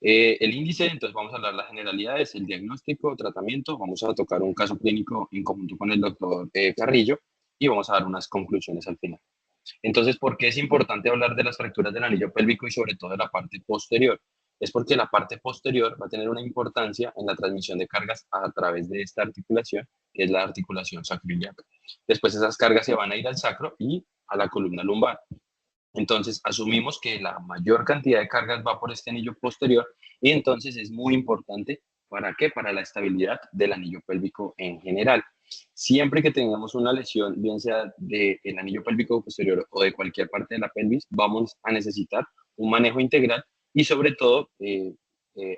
El índice, entonces vamos a hablar las generalidades, el diagnóstico, tratamiento, vamos a tocar un caso clínico en conjunto con el doctor Carrillo y vamos a dar unas conclusiones al final. Entonces, ¿por qué es importante hablar de las fracturas del anillo pélvico y sobre todo de la parte posterior? Es porque la parte posterior va a tener una importancia en la transmisión de cargas a través de esta articulación, que es la articulación sacroiliaca. Después esas cargas se van a ir al sacro y a la columna lumbar. Entonces, asumimos que la mayor cantidad de cargas va por este anillo posterior y entonces es muy importante, ¿para qué? Para la estabilidad del anillo pélvico en general. Siempre que tengamos una lesión, bien sea del anillo pélvico posterior o de cualquier parte de la pelvis, vamos a necesitar un manejo integral y sobre todo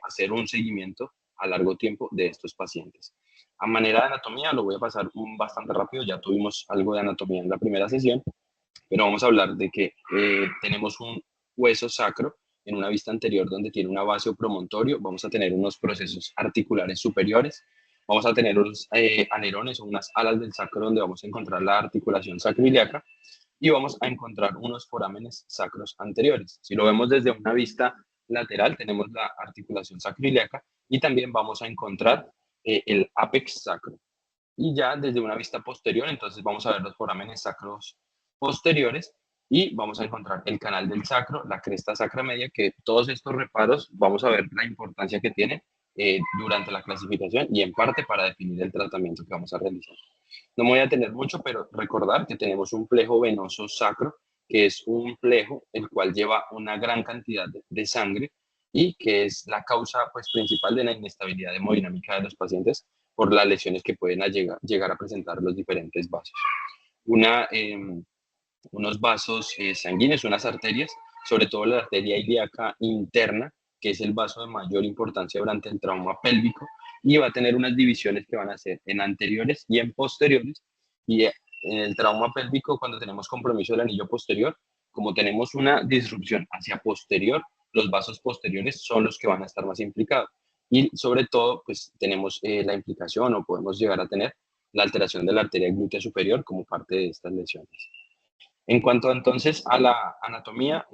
hacer un seguimiento a largo tiempo de estos pacientes. A manera de anatomía, lo voy a pasar bastante rápido, ya tuvimos algo de anatomía en la primera sesión, pero vamos a hablar de que tenemos un hueso sacro en una vista anterior donde tiene una base o promontorio, vamos a tener unos procesos articulares superiores, vamos a tener unos alerones o unas alas del sacro donde vamos a encontrar la articulación sacroiliaca y vamos a encontrar unos forámenes sacros anteriores. Si lo vemos desde una vista lateral, tenemos la articulación sacroiliaca y también vamos a encontrar el apex sacro. Y ya desde una vista posterior, entonces vamos a ver los forámenes sacros posteriores y vamos a encontrar el canal del sacro, la cresta sacra media, que todos estos reparos vamos a ver la importancia que tienen durante la clasificación y en parte para definir el tratamiento que vamos a realizar. No me voy a tener mucho, pero recordar que tenemos un plejo venoso sacro, que es un plejo el cual lleva una gran cantidad de sangre y que es la causa pues, principal de la inestabilidad hemodinámica de los pacientes por las lesiones que pueden llegar a presentar los diferentes vasos. Una, unos vasos sanguíneos, unas arterias, sobre todo la arteria ilíaca interna, que es el vaso de mayor importancia durante el trauma pélvico, y va a tener unas divisiones que van a ser en anteriores y en posteriores, y en el trauma pélvico, cuando tenemos compromiso del anillo posterior, como tenemos una disrupción hacia posterior, los vasos posteriores son los que van a estar más implicados. Y sobre todo, pues tenemos la implicación o podemos llegar a tener la alteración de la arteria glútea superior como parte de estas lesiones. En cuanto entonces a la anatomía,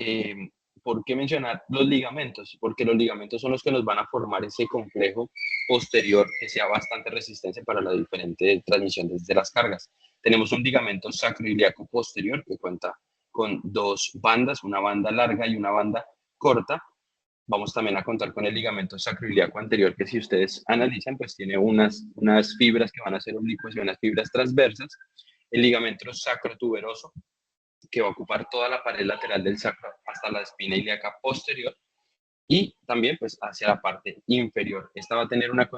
¿por qué mencionar los ligamentos? Porque los ligamentos son los que nos van a formar ese complejo posterior que sea bastante resistente para la diferente transmisión de las cargas. Tenemos un ligamento sacroiliaco posterior que cuenta con dos bandas, una banda larga y una banda corta. Vamos también a contar con el ligamento sacroiliaco anterior, que si ustedes analizan, pues tiene unas fibras que van a ser oblicuas y unas fibras transversas. El ligamento sacrotuberoso, que va a ocupar toda la pared lateral del sacro hasta la espina ilíaca posterior y también pues hacia la parte inferior. Esta va a tener una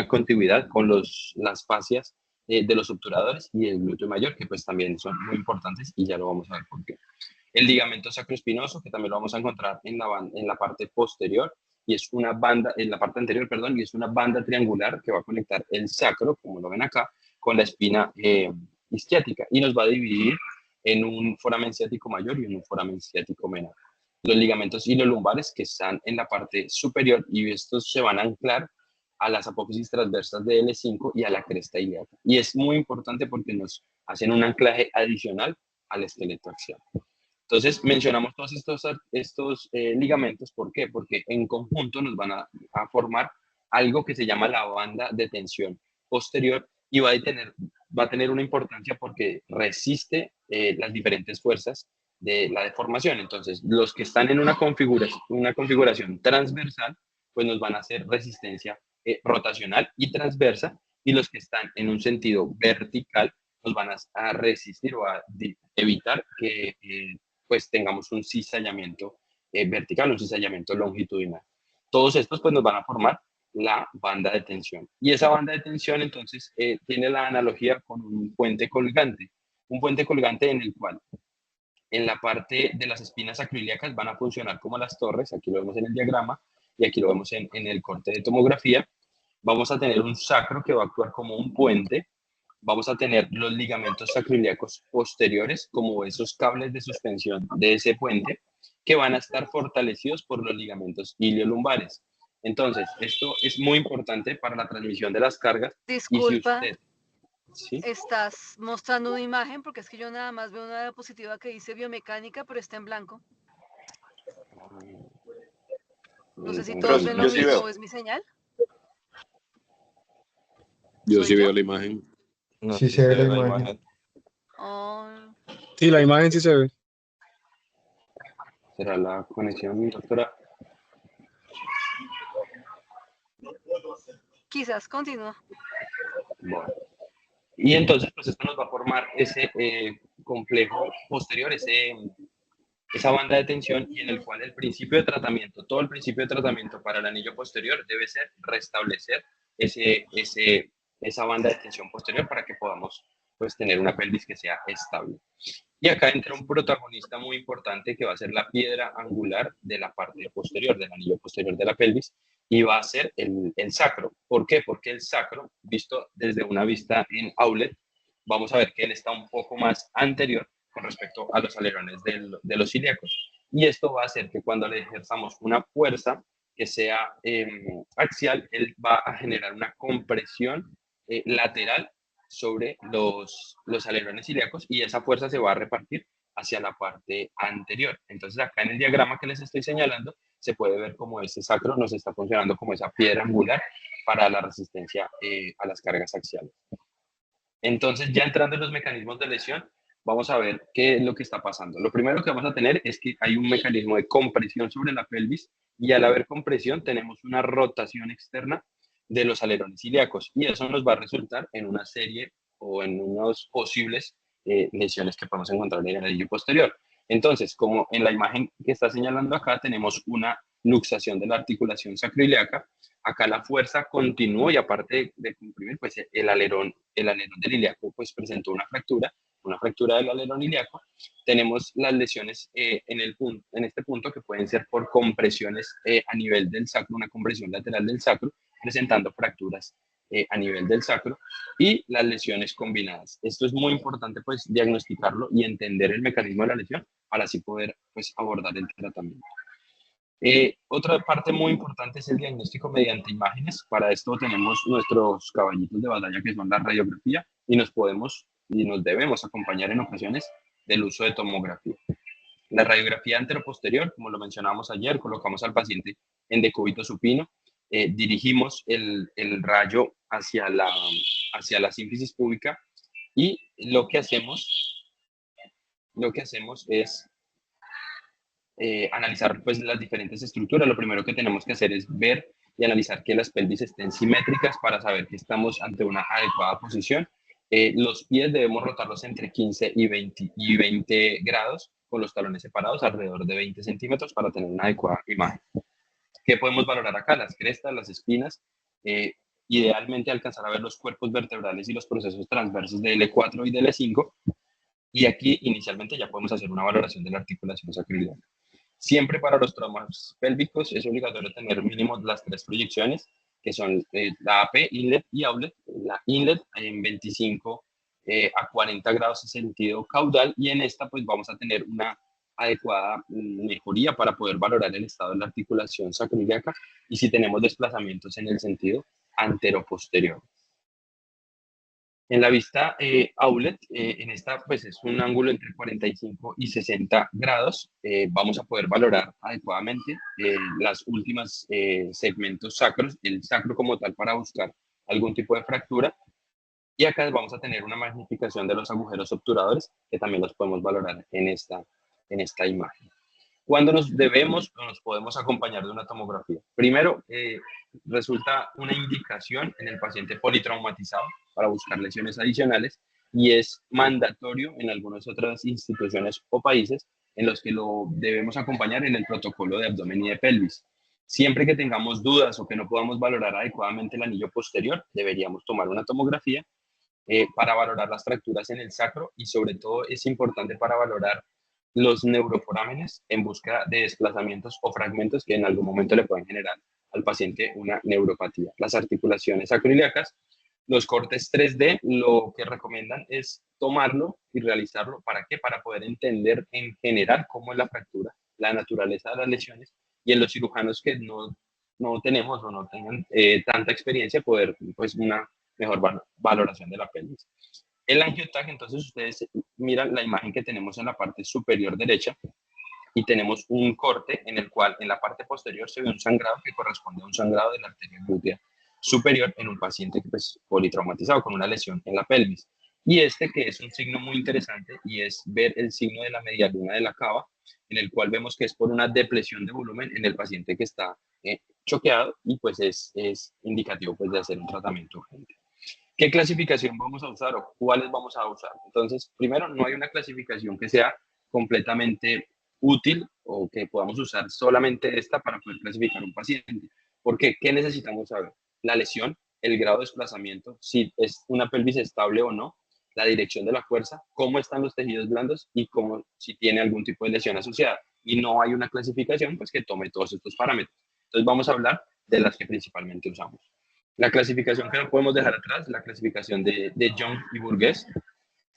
contigüidad con las fascias de los obturadores y el glúteo mayor, que pues también son muy importantes y ya lo vamos a ver por qué. El ligamento sacroespinoso, que también lo vamos a encontrar en la parte posterior, y es una banda, en la parte anterior, perdón, y es una banda triangular que va a conectar el sacro, como lo ven acá, con la espina isquiática, y nos va a dividir en un foramen ciático mayor y en un foramen ciático menor. Los ligamentos iliolumbares que están en la parte superior y estos se van a anclar a las apófisis transversas de L5 y a la cresta ilíaca. Y es muy importante porque nos hacen un anclaje adicional al esqueleto axial. Entonces, mencionamos todos estos ligamentos. ¿Por qué? Porque en conjunto nos van a formar algo que se llama la banda de tensión posterior y va a tener una importancia porque resiste las diferentes fuerzas de la deformación. Entonces, los que están en una configuración transversal, pues nos van a hacer resistencia rotacional y transversa, y los que están en un sentido vertical nos van a resistir o a evitar que pues tengamos un cizallamiento vertical, un cizallamiento longitudinal. Todos estos pues nos van a formar la banda de tensión. Y esa banda de tensión entonces tiene la analogía con un puente colgante en el cual en la parte de las espinas acroiliacas van a funcionar como las torres, aquí lo vemos en el diagrama y aquí lo vemos en el corte de tomografía. Vamos a tener un sacro que va a actuar como un puente, vamos a tener los ligamentos sacroiliacos posteriores como esos cables de suspensión de ese puente que van a estar fortalecidos por los ligamentos iliolumbares. Entonces, esto es muy importante para la transmisión de las cargas. Y si Disculpa, usted... ¿Sí? estás mostrando una imagen porque es que yo nada más veo una diapositiva que dice biomecánica, pero está en blanco. No sé si Un todos granito. ven lo Yo sí mismo veo. o es mi señal. Yo ¿Soy sí yo? veo la imagen. No, Sí sí se ve ve la imagen. Oh, Sí, la imagen sí se ve. ¿Será la conexión, doctora? quizás continúa. Bueno. Y entonces, pues esto nos va a formar ese complejo posterior, esa banda de tensión y en el cual el principio de tratamiento, todo el principio de tratamiento para el anillo posterior debe ser restablecer esa banda de tensión posterior para que podamos pues, tener una pelvis que sea estable. Y acá entra un protagonista muy importante que va a ser la piedra angular de la parte posterior, del anillo posterior de la pelvis, y va a ser el sacro. ¿Por qué? Porque el sacro, visto desde una vista en Aulet, vamos a ver que él está un poco más anterior con respecto a los alerones de los ilíacos. Y esto va a hacer que cuando le ejerzamos una fuerza que sea axial, él va a generar una compresión lateral sobre los alerones ilíacos y esa fuerza se va a repartir hacia la parte anterior. Entonces acá en el diagrama que les estoy señalando se puede ver cómo este sacro nos está funcionando como esa piedra angular para la resistencia a las cargas axiales. Entonces ya entrando en los mecanismos de lesión, vamos a ver qué es lo que está pasando. Lo primero que vamos a tener es que hay un mecanismo de compresión sobre la pelvis y al haber compresión tenemos una rotación externa de los alerones ilíacos y eso nos va a resultar en una serie o en unos posibles lesiones que podemos encontrar en el anillo posterior. Entonces, como en la imagen que está señalando acá, tenemos una luxación de la articulación sacroiliaca. Acá la fuerza continuó y aparte de comprimir, pues el alerón del ilíaco pues presentó una fractura del alerón ilíaco. Tenemos las lesiones en este punto que pueden ser por compresiones a nivel del sacro, una compresión lateral del sacro, presentando fracturas a nivel del sacro y las lesiones combinadas. Esto es muy importante pues diagnosticarlo y entender el mecanismo de la lesión para así poder pues abordar el tratamiento. Otra parte muy importante es el diagnóstico mediante imágenes. Para esto tenemos nuestros caballitos de batalla que son la radiografía y nos debemos acompañar en ocasiones del uso de tomografía. La radiografía anteroposterior, como lo mencionábamos ayer, colocamos al paciente en decúbito supino, dirigimos el rayo hacia la sínfisis púbica y lo que hacemos es analizar pues las diferentes estructuras. Lo primero que tenemos que hacer es ver y analizar que las pelvis estén simétricas para saber que estamos ante una adecuada posición. Los pies debemos rotarlos entre 15 y 20 grados con los talones separados alrededor de 20 centímetros para tener una adecuada imagen. ¿Qué podemos valorar acá? Las crestas, las espinas, idealmente alcanzar a ver los cuerpos vertebrales y los procesos transversos de L4 y de L5. Y aquí inicialmente ya podemos hacer una valoración de la articulación sacroiliaca. Siempre para los traumas pélvicos es obligatorio tener mínimo las tres proyecciones, que son la AP, inlet y outlet. La inlet en 25 a 40 grados en sentido caudal y en esta pues vamos a tener una adecuada mejoría para poder valorar el estado de la articulación sacroiliaca y si tenemos desplazamientos en el sentido antero-posterior. En la vista outlet, en esta pues es un ángulo entre 45 y 60 grados. Vamos a poder valorar adecuadamente las últimas segmentos sacros, el sacro como tal para buscar algún tipo de fractura. Y acá vamos a tener una magnificación de los agujeros obturadores que también los podemos valorar en esta imagen. ¿Cuándo nos debemos o nos podemos acompañar de una tomografía? Primero, resulta una indicación en el paciente politraumatizado para buscar lesiones adicionales y es mandatorio en algunas otras instituciones o países en los que lo debemos acompañar en el protocolo de abdomen y de pelvis. Siempre que tengamos dudas o que no podamos valorar adecuadamente el anillo posterior, deberíamos tomar una tomografía para valorar las fracturas en el sacro y sobre todo es importante para valorar los neuroforámenes en busca de desplazamientos o fragmentos que en algún momento le pueden generar al paciente una neuropatía. Las articulaciones sacroiliacas, los cortes 3D, lo que recomiendan es tomarlo y realizarlo. ¿Para qué? Para poder entender en general cómo es la fractura, la naturaleza de las lesiones y en los cirujanos que no tenemos o no tengan tanta experiencia, poder pues una mejor valoración de la pelvis. El angiotag, entonces ustedes miran la imagen que tenemos en la parte superior derecha, y tenemos un corte en el cual en la parte posterior se ve un sangrado que corresponde a un sangrado de la arteria glútea superior en un paciente pues, politraumatizado con una lesión en la pelvis. Y este que es un signo muy interesante y es ver el signo de la medialuna de la cava, en el cual vemos que es por una depresión de volumen en el paciente que está choqueado y pues es indicativo pues de hacer un tratamiento urgente. ¿Qué clasificación vamos a usar o cuáles vamos a usar? Entonces, primero, no hay una clasificación que sea completamente útil o que podamos usar solamente esta para poder clasificar un paciente. ¿Por qué? ¿Qué necesitamos saber? La lesión, el grado de desplazamiento, si es una pelvis estable o no, la dirección de la fuerza, cómo están los tejidos blandos y cómo, si tiene algún tipo de lesión asociada. Y no hay una clasificación pues, que tome todos estos parámetros. Entonces, vamos a hablar de las que principalmente usamos. La clasificación que no podemos dejar atrás, la clasificación de Young y Burgess,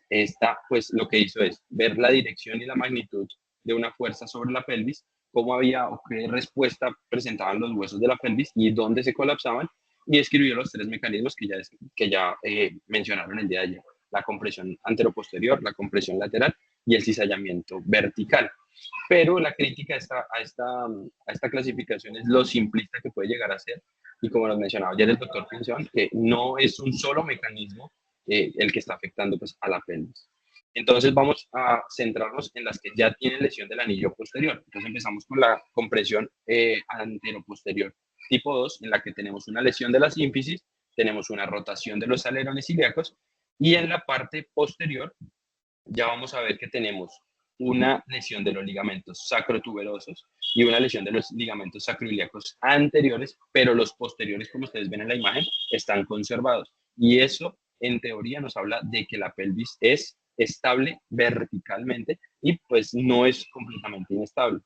esta, pues lo que hizo es ver la dirección y la magnitud de una fuerza sobre la pelvis, cómo había o qué respuesta presentaban los huesos de la pelvis y dónde se colapsaban, y escribió los tres mecanismos que ya mencionaron el día de ayer: la compresión anteroposterior, la compresión lateral y el cizallamiento vertical. Pero la crítica a esta clasificación es lo simplista que puede llegar a ser, y como nos mencionaba ayer el doctor Pinzón, que no es un solo mecanismo el que está afectando pues, a la pelvis. Entonces vamos a centrarnos en las que ya tienen lesión del anillo posterior. Entonces empezamos con la compresión anteroposterior tipo 2, en la que tenemos una lesión de la sínfisis, tenemos una rotación de los alerones ilíacos, y en la parte posterior ya vamos a ver que tenemos una lesión de los ligamentos sacrotuberosos y una lesión de los ligamentos sacroiliacos anteriores, pero los posteriores, como ustedes ven en la imagen, están conservados. Y eso, en teoría, nos habla de que la pelvis es estable verticalmente y pues no es completamente inestable.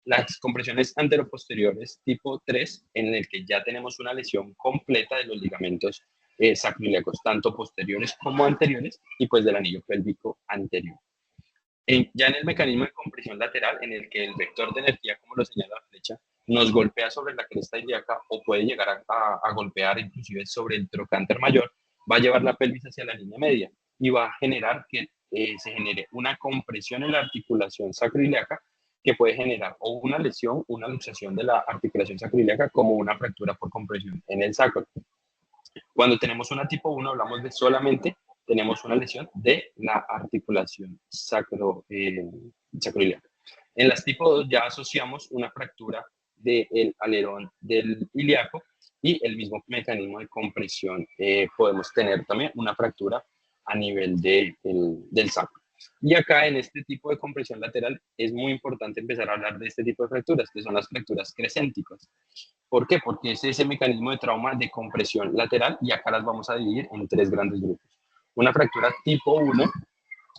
Las compresiones anteroposteriores tipo 3, en el que ya tenemos una lesión completa de los ligamentos sacroiliacos, tanto posteriores como anteriores, y pues del anillo pélvico anterior. Ya en el mecanismo de compresión lateral, en el que el vector de energía, como lo señala la flecha, nos golpea sobre la cresta ilíaca o puede llegar a golpear inclusive sobre el trocánter mayor, va a llevar la pelvis hacia la línea media y va a generar que se genere una compresión en la articulación sacroiliaca que puede generar o una lesión, una luxación de la articulación sacroiliaca, como una fractura por compresión en el sacro. Cuando tenemos una tipo 1, hablamos de solamente tenemos una lesión de la articulación sacroiliaca. En las tipo 2 ya asociamos una fractura del alerón del ilíaco y el mismo mecanismo de compresión. Podemos tener también una fractura a nivel del sacro. Y acá en este tipo de compresión lateral es muy importante empezar a hablar de este tipo de fracturas, que son las fracturas crecénticas. ¿Por qué? Porque es ese mecanismo de trauma de compresión lateral, y acá las vamos a dividir en tres grandes grupos. Una fractura tipo 1,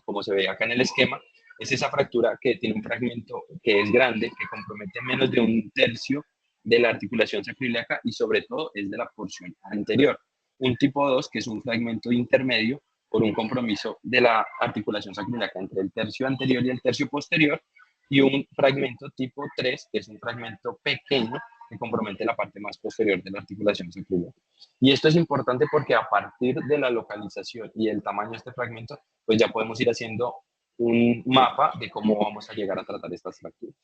como se ve acá en el esquema, es esa fractura que tiene un fragmento que es grande, que compromete menos de un tercio de la articulación sacroiliaca y sobre todo es de la porción anterior. Un tipo 2, que es un fragmento intermedio por un compromiso de la articulación sacroiliaca entre el tercio anterior y el tercio posterior, y un fragmento tipo 3, que es un fragmento pequeño que compromete la parte más posterior de la articulación sacroiliaca. Y esto es importante porque a partir de la localización y el tamaño de este fragmento, pues ya podemos ir haciendo un mapa de cómo vamos a llegar a tratar estas fracturas.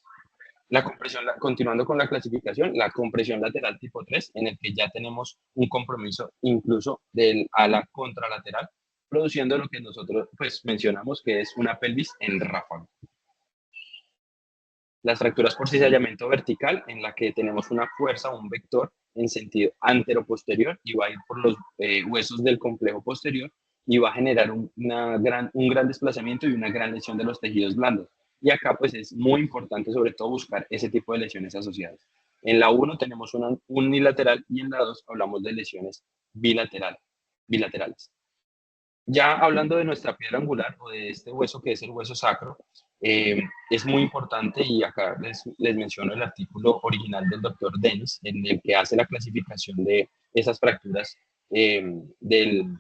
La compresión, continuando con la clasificación, la compresión lateral tipo 3, en el que ya tenemos un compromiso incluso del ala contralateral, produciendo lo que nosotros pues mencionamos que es una pelvis en ráfaga. Las fracturas por cizallamiento vertical, en la que tenemos una fuerza, un vector en sentido anteroposterior y va a ir por los huesos del complejo posterior y va a generar un gran desplazamiento y una gran lesión de los tejidos blandos. Y acá pues es muy importante sobre todo buscar ese tipo de lesiones asociadas. En la 1 tenemos una unilateral y en la 2 hablamos de lesiones bilaterales. Ya hablando de nuestra piedra angular o de este hueso que es el hueso sacro, es muy importante, y acá les menciono el artículo original del doctor Dennis, en el que hace la clasificación de esas fracturas del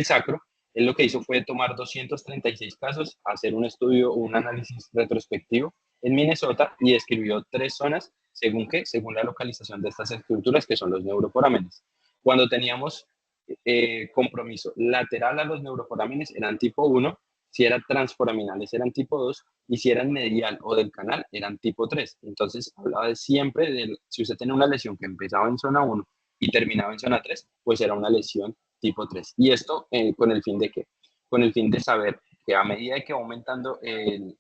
sacro. Él lo que hizo fue tomar 236 casos, hacer un estudio, un análisis retrospectivo en Minnesota y describió tres zonas, según la localización de estas estructuras, que son los neuroforámenes. Cuando teníamos compromiso lateral a los neuroforámenes eran tipo 1, Si eran transforaminales eran tipo 2 y si eran medial o del canal eran tipo 3. Entonces hablaba de siempre de si usted tenía una lesión que empezaba en zona 1 y terminaba en zona 3, pues era una lesión tipo 3. Y esto con el fin de qué? Con el fin de saber que a medida que va aumentando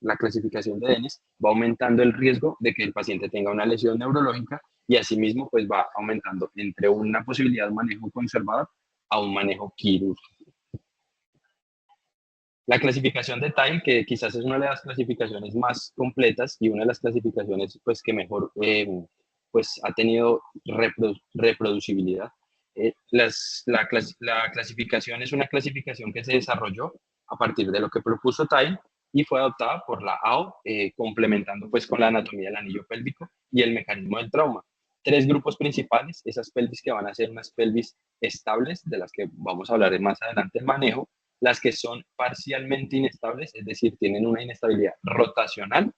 la clasificación de Dennis, va aumentando el riesgo de que el paciente tenga una lesión neurológica y asimismo pues va aumentando entre una posibilidad de manejo conservador a un manejo quirúrgico. La clasificación de Tile, que quizás es una de las clasificaciones más completas y una de las clasificaciones pues, que mejor pues, ha tenido reproducibilidad. La clasificación es una clasificación que se desarrolló a partir de lo que propuso Tile y fue adoptada por la AO, complementando pues, con la anatomía del anillo pélvico y el mecanismo del trauma. Tres grupos principales, esas pelvis que van a ser unas pelvis estables, de las que vamos a hablar más adelante el manejo, las que son parcialmente inestables, es decir, tienen una inestabilidad rotacional,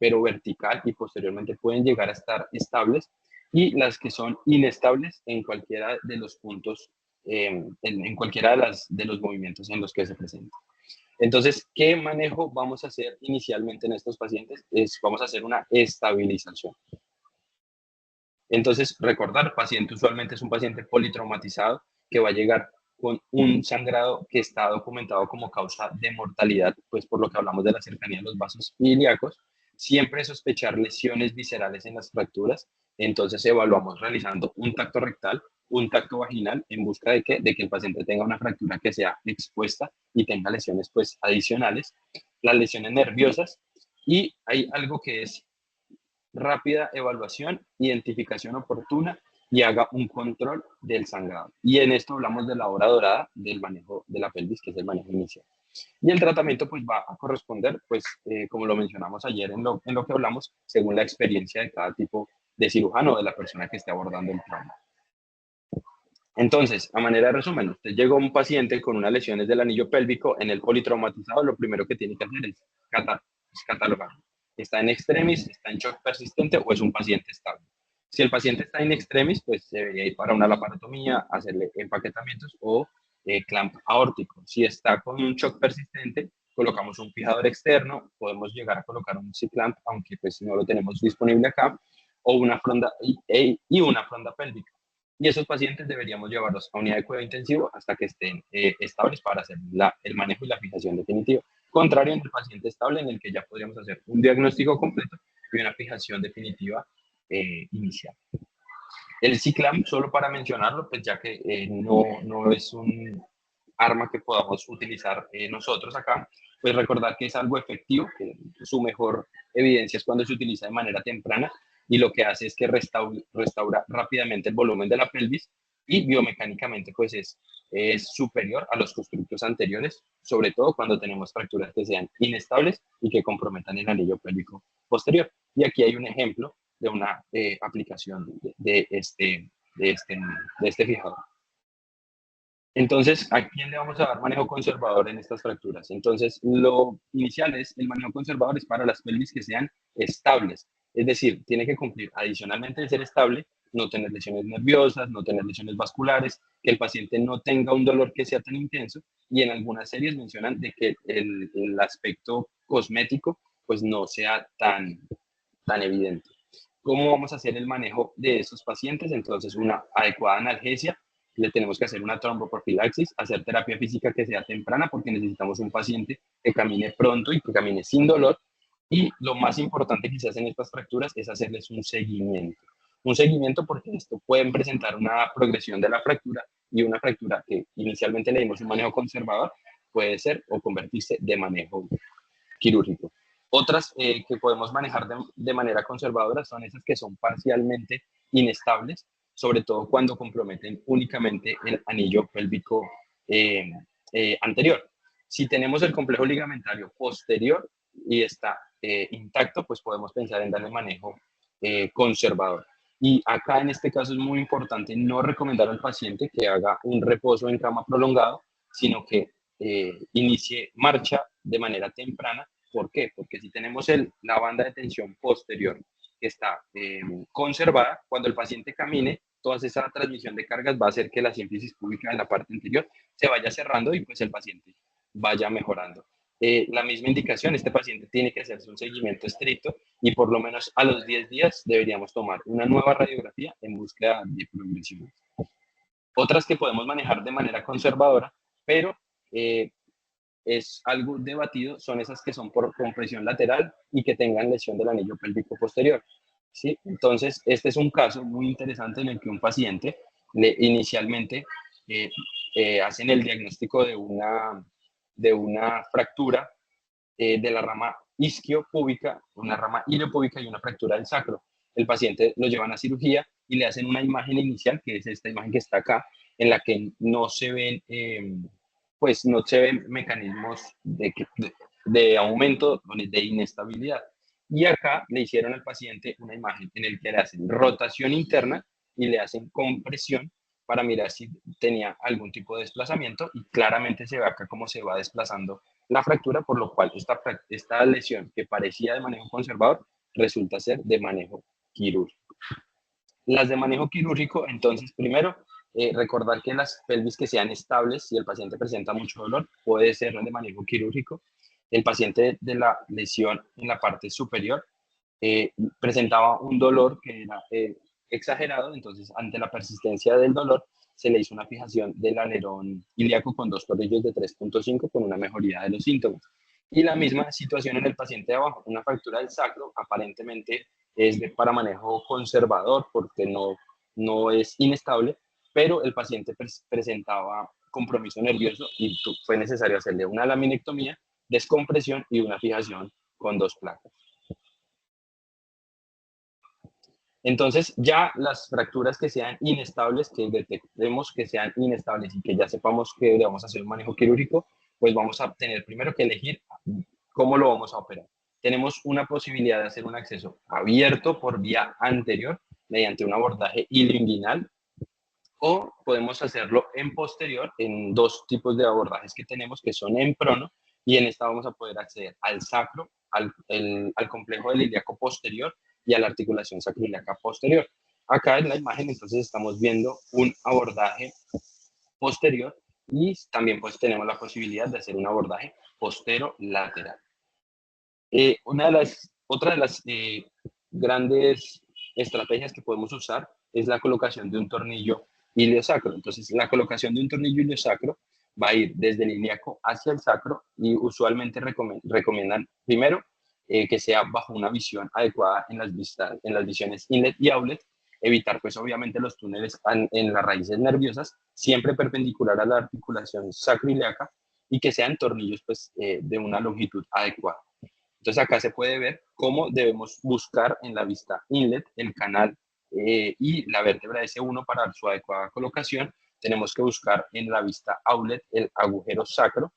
pero vertical y posteriormente pueden llegar a estar estables, y las que son inestables en cualquiera de los puntos, en cualquiera de los movimientos en los que se presentan. Entonces, ¿qué manejo vamos a hacer inicialmente en estos pacientes? Vamos a hacer una estabilización. Entonces, recordar, paciente usualmente es un paciente politraumatizado que va a llegar con un sangrado que está documentado como causa de mortalidad, pues por lo que hablamos de la cercanía de los vasos ilíacos. Siempre sospechar lesiones viscerales en las fracturas, entonces evaluamos realizando un tacto rectal, un tacto vaginal, en busca de que el paciente tenga una fractura que sea expuesta y tenga lesiones pues adicionales. Las lesiones nerviosas, y hay algo que es rápida evaluación, identificación oportuna y haga un control del sangrado. Y en esto hablamos de la hora dorada del manejo de la pelvis, que es el manejo inicial. Y el tratamiento pues va a corresponder, pues como lo mencionamos ayer en lo que hablamos, según la experiencia de cada tipo de cirujano o de la persona que esté abordando el trauma. Entonces, a manera de resumen, usted llegó a un paciente con unas lesiones del anillo pélvico en el politraumatizado, lo primero que tiene que hacer es catalogar. ¿Está en extremis, está en shock persistente o es un paciente estable? Si el paciente está en extremis, pues se debería ir para una laparotomía, hacerle empaquetamientos o clamp aórtico. Si está con un shock persistente, colocamos un fijador externo, podemos llegar a colocar un C-clamp, aunque pues no lo tenemos disponible acá, o una fronda y una fronda pélvica. Y esos pacientes deberíamos llevarlos a unidad de cuidado intensivo hasta que estén estables para hacer el manejo y la fijación definitiva. Contrario en el paciente estable, en el que ya podríamos hacer un diagnóstico completo y una fijación definitiva inicial. El CICLAM, solo para mencionarlo, pues ya que no es un arma que podamos utilizar nosotros acá, pues recordar que es algo efectivo, que su mejor evidencia es cuando se utiliza de manera temprana y lo que hace es que restaura rápidamente el volumen de la pelvis y biomecánicamente pues es superior a los constructos anteriores, sobre todo cuando tenemos fracturas que sean inestables y que comprometan el anillo pélvico posterior. Y aquí hay un ejemplo de una aplicación de este fijador. Entonces, ¿a quién le vamos a dar manejo conservador en estas fracturas? Entonces, lo inicial es, el manejo conservador es para las pelvis que sean estables. Es decir, tiene que cumplir adicionalmente de ser estable, no tener lesiones nerviosas, no tener lesiones vasculares, que el paciente no tenga un dolor que sea tan intenso, y en algunas series mencionan de que el aspecto cosmético pues no sea tan evidente. ¿Cómo vamos a hacer el manejo de esos pacientes? Entonces, una adecuada analgesia, le tenemos que hacer una tromboprofilaxis, hacer terapia física que sea temprana, porque necesitamos un paciente que camine pronto y que camine sin dolor. Y lo más importante quizás en estas fracturas es hacerles un seguimiento. Un seguimiento porque esto pueden presentar una progresión de la fractura, y una fractura que inicialmente le dimos un manejo conservador puede ser o convertirse de manejo quirúrgico. Otras que podemos manejar de manera conservadora son esas que son parcialmente inestables, sobre todo cuando comprometen únicamente el anillo pélvico anterior. Si tenemos el complejo ligamentario posterior y está intacto, pues podemos pensar en darle manejo conservador. Y acá en este caso es muy importante no recomendar al paciente que haga un reposo en cama prolongado, sino que inicie marcha de manera temprana. ¿Por qué? Porque si tenemos la banda de tensión posterior que está conservada, cuando el paciente camine, toda esa transmisión de cargas va a hacer que la sínfisis púbica de la parte anterior se vaya cerrando y pues el paciente vaya mejorando. La misma indicación, este paciente tiene que hacerse un seguimiento estricto y por lo menos a los 10 días deberíamos tomar una nueva radiografía en búsqueda de progresión. Otras que podemos manejar de manera conservadora, pero es algo debatido, son esas que son por compresión lateral y que tengan lesión del anillo pélvico posterior. ¿Sí? Entonces, este es un caso muy interesante en el que un paciente inicialmente hacen el diagnóstico de una fractura de la rama isquiopúbica, una rama iliopúbica y una fractura del sacro. El paciente lo llevan a cirugía y le hacen una imagen inicial, que es esta imagen que está acá, en la que no se ven, pues no se ven mecanismos de aumento de inestabilidad. Y acá le hicieron al paciente una imagen en la que le hacen rotación interna y le hacen compresión para mirar si tenía algún tipo de desplazamiento y claramente se ve acá cómo se va desplazando la fractura, por lo cual esta lesión que parecía de manejo conservador resulta ser de manejo quirúrgico. Las de manejo quirúrgico, entonces, primero, recordar que las pelvis que sean estables, si el paciente presenta mucho dolor, puede ser de manejo quirúrgico. El paciente de la lesión en la parte superior presentaba un dolor que era exagerado, entonces ante la persistencia del dolor se le hizo una fijación del alerón ilíaco con 2 tornillos de 3.5 con una mejoría de los síntomas. Y la misma situación en el paciente de abajo, una fractura del sacro, aparentemente es para manejo conservador porque no es inestable, pero el paciente presentaba compromiso nervioso y fue necesario hacerle una laminectomía, descompresión y una fijación con 2 placas. Entonces, ya las fracturas que sean inestables, que detectemos que sean inestables y que ya sepamos que debemos hacer un manejo quirúrgico, pues vamos a tener primero que elegir cómo lo vamos a operar. Tenemos una posibilidad de hacer un acceso abierto por vía anterior mediante un abordaje ilioinguinal o podemos hacerlo en posterior en 2 tipos de abordajes que tenemos que son en prono y en esta vamos a poder acceder al sacro, al complejo del ilíaco posterior y a la articulación sacroiliaca posterior. Acá en la imagen entonces estamos viendo un abordaje posterior y también pues tenemos la posibilidad de hacer un abordaje posterolateral. Otra de las grandes estrategias que podemos usar es la colocación de un tornillo iliosacro. Entonces, la colocación de un tornillo iliosacro va a ir desde el ilíaco hacia el sacro y usualmente recomiendan primero que sea bajo una visión adecuada en las visiones inlet y outlet, evitar pues obviamente los túneles en las raíces nerviosas, siempre perpendicular a la articulación sacroiliaca y que sean tornillos pues de una longitud adecuada. Entonces acá se puede ver cómo debemos buscar en la vista inlet el canal y la vértebra S1 para su adecuada colocación. Tenemos que buscar en la vista outlet el agujero sacro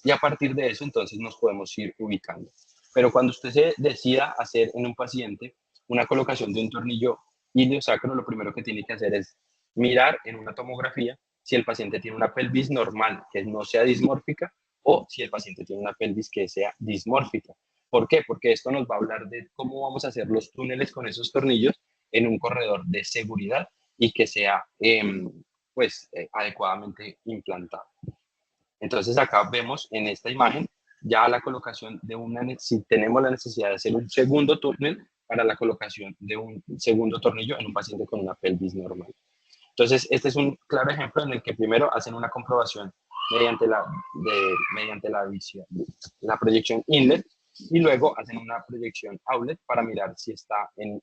y a partir de eso entonces nos podemos ir ubicando. Pero cuando usted se decida hacer en un paciente una colocación de un tornillo iliosacro, lo primero que tiene que hacer es mirar en una tomografía si el paciente tiene una pelvis normal que no sea dismórfica o si el paciente tiene una pelvis que sea dismórfica. ¿Por qué? Porque esto nos va a hablar de cómo vamos a hacer los túneles con esos tornillos en un corredor de seguridad y que sea adecuadamente implantado. Entonces acá vemos en esta imagen ya la colocación de si tenemos la necesidad de hacer un segundo túnel para la colocación de un segundo tornillo en un paciente con una pelvis normal. Entonces este es un claro ejemplo en el que primero hacen una comprobación mediante la proyección inlet y luego hacen una proyección outlet para mirar si está en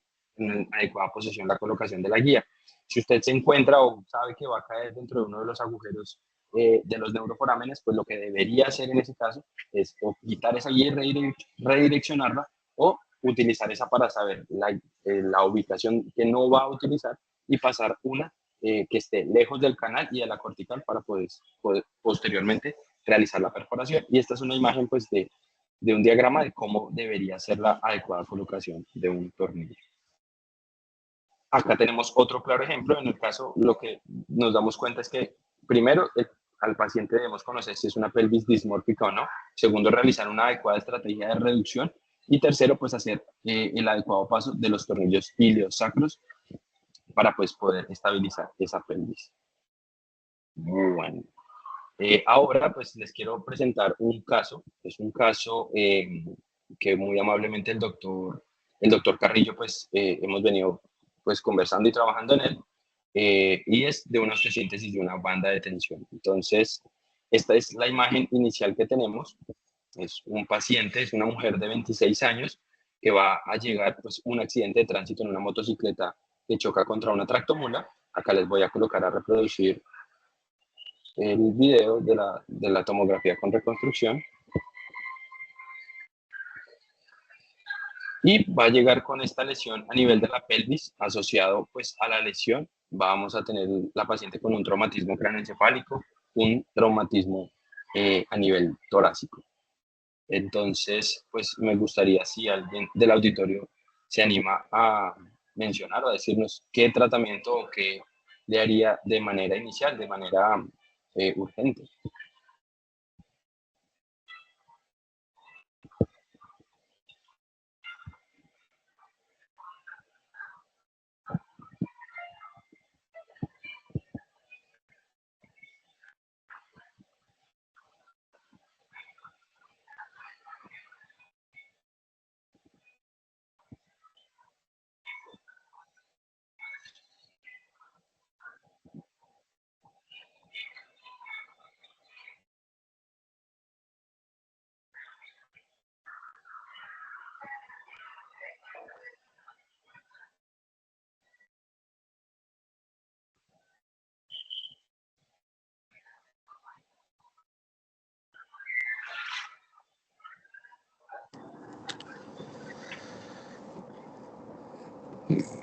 adecuada posición la colocación de la guía. Si usted se encuentra o sabe que va a caer dentro de uno de los agujeros de los neuroforámenes, pues lo que debería hacer en ese caso es o quitar esa guía y redireccionarla o utilizar esa para saber la ubicación que no va a utilizar y pasar una que esté lejos del canal y de la cortical para poder posteriormente realizar la perforación. Y esta es una imagen pues de un diagrama de cómo debería ser la adecuada colocación de un tornillo. Acá tenemos otro claro ejemplo. En el caso, lo que nos damos cuenta es que primero al paciente debemos conocer si es una pelvis dismórfica o no. Segundo, realizar una adecuada estrategia de reducción. Y tercero, pues hacer el adecuado paso de los tornillos iliosacros para pues poder estabilizar esa pelvis. Bueno, Ahora, pues les quiero presentar un caso. Es un caso que muy amablemente el doctor Carrillo, pues hemos venido pues conversando y trabajando en él. Y es de una osteosíntesis de una banda de tensión. Entonces, esta es la imagen inicial que tenemos. Es un paciente, es una mujer de 26 años que va a llegar pues un accidente de tránsito en una motocicleta que choca contra una tractomula. Acá les voy a colocar a reproducir el video de la tomografía con reconstrucción y va a llegar con esta lesión a nivel de la pelvis asociado pues a la lesión. Vamos a tener la paciente con un traumatismo craneoencefálico, un traumatismo a nivel torácico. Entonces, pues me gustaría si alguien del auditorio se anima a mencionar o a decirnos qué tratamiento o qué le haría de manera inicial, de manera urgente.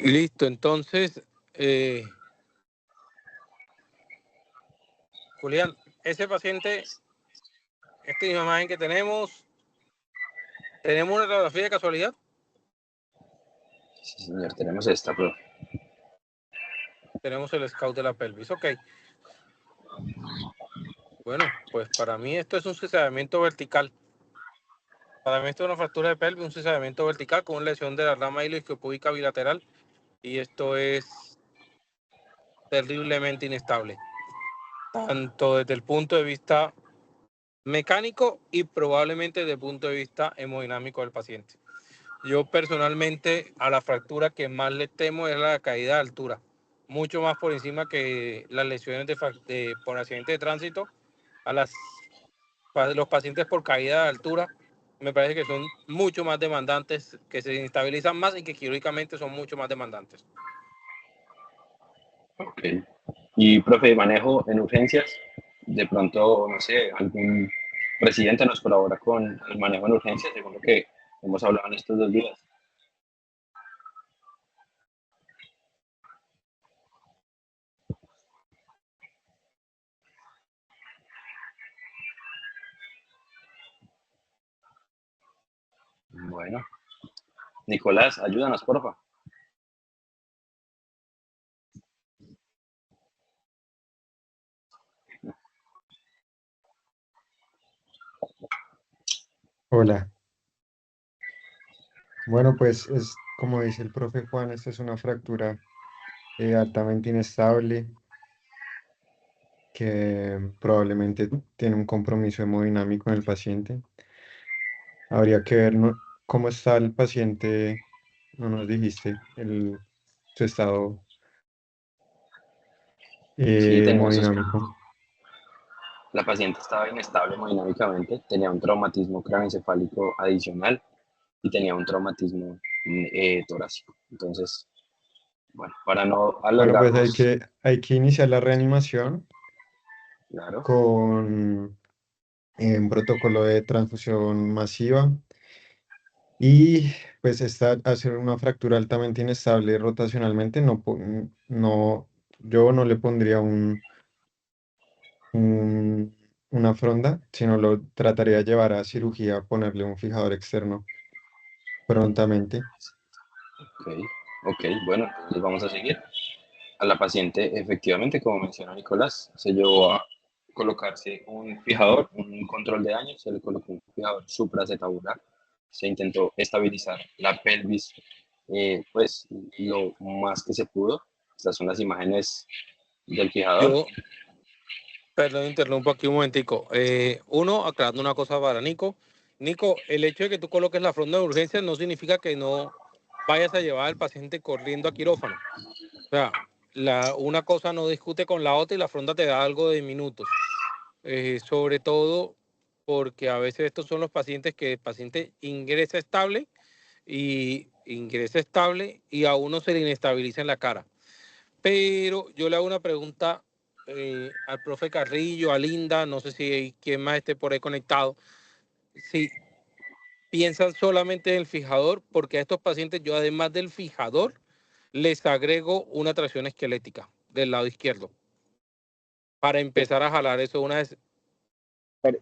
Listo, entonces, Julián, ese paciente, esta misma imagen que tenemos una radiografía de casualidad. Sí, señor, tenemos esta, pero Tenemos el scout de la pelvis, ok. Bueno, pues para mí esto es un cizallamiento vertical. Para mí esto es una fractura de pelvis, un cizallamiento vertical con una lesión de la rama isquiopúbica bilateral y esto es terriblemente inestable, tanto desde el punto de vista mecánico y probablemente desde el punto de vista hemodinámico del paciente. Yo personalmente a la fractura que más le temo es la caída de altura, mucho más por encima que las lesiones por accidente de tránsito. Los pacientes por caída de altura me parece que son mucho más demandantes, que se instabilizan más y que quirúrgicamente son mucho más demandantes. ok. Y, profe, manejo en urgencias, de pronto, no sé, algún presidente nos colabora con el manejo en urgencias, según lo que hemos hablado en estos 2 días. Bueno, Nicolás, ayúdanos, porfa. Hola. Bueno, pues es como dice el profe Juan, esta es una fractura altamente inestable que probablemente tiene un compromiso hemodinámico en el paciente. Habría que ver cómo está el paciente, no nos dijiste, su estado Sí, tenía sus... hemodinámico. La paciente estaba inestable hemodinámicamente, tenía un traumatismo craneoencefálico adicional y tenía un traumatismo torácico. Entonces, bueno, para no Bueno, pues alargarnos, hay que iniciar la reanimación claro, con un protocolo de transfusión masiva. Y pues hacer una fractura altamente inestable rotacionalmente, no, yo no le pondría un- una fronda, sino lo trataría de llevar a cirugía, ponerle un fijador externo prontamente. ok, ok, bueno, entonces vamos a seguir. A la paciente, efectivamente, como mencionó Nicolás, se llevó a colocarse un fijador, un control de daño, se le colocó un fijador supracetabular, se intentó estabilizar la pelvis, pues lo más que se pudo. Estas son las imágenes del fijador. Yo Perdón, interrumpo aquí un momentico. Uno, aclarando una cosa para Nico. Nico, el hecho de que tú coloques la fronda de urgencia no significa que no vayas a llevar al paciente corriendo a quirófano. O sea, una cosa no discute con la otra y la fronda te da algo de minutos. Sobre todo porque a veces estos son los pacientes que el paciente ingresa estable y a uno se le inestabiliza en la cara. Pero yo le hago una pregunta al profe Carrillo, a Linda, no sé si quién más esté por ahí conectado. Si piensan solamente en el fijador, porque a estos pacientes yo además del fijador les agrego una tracción esquelética del lado izquierdo para empezar a jalar eso una vez.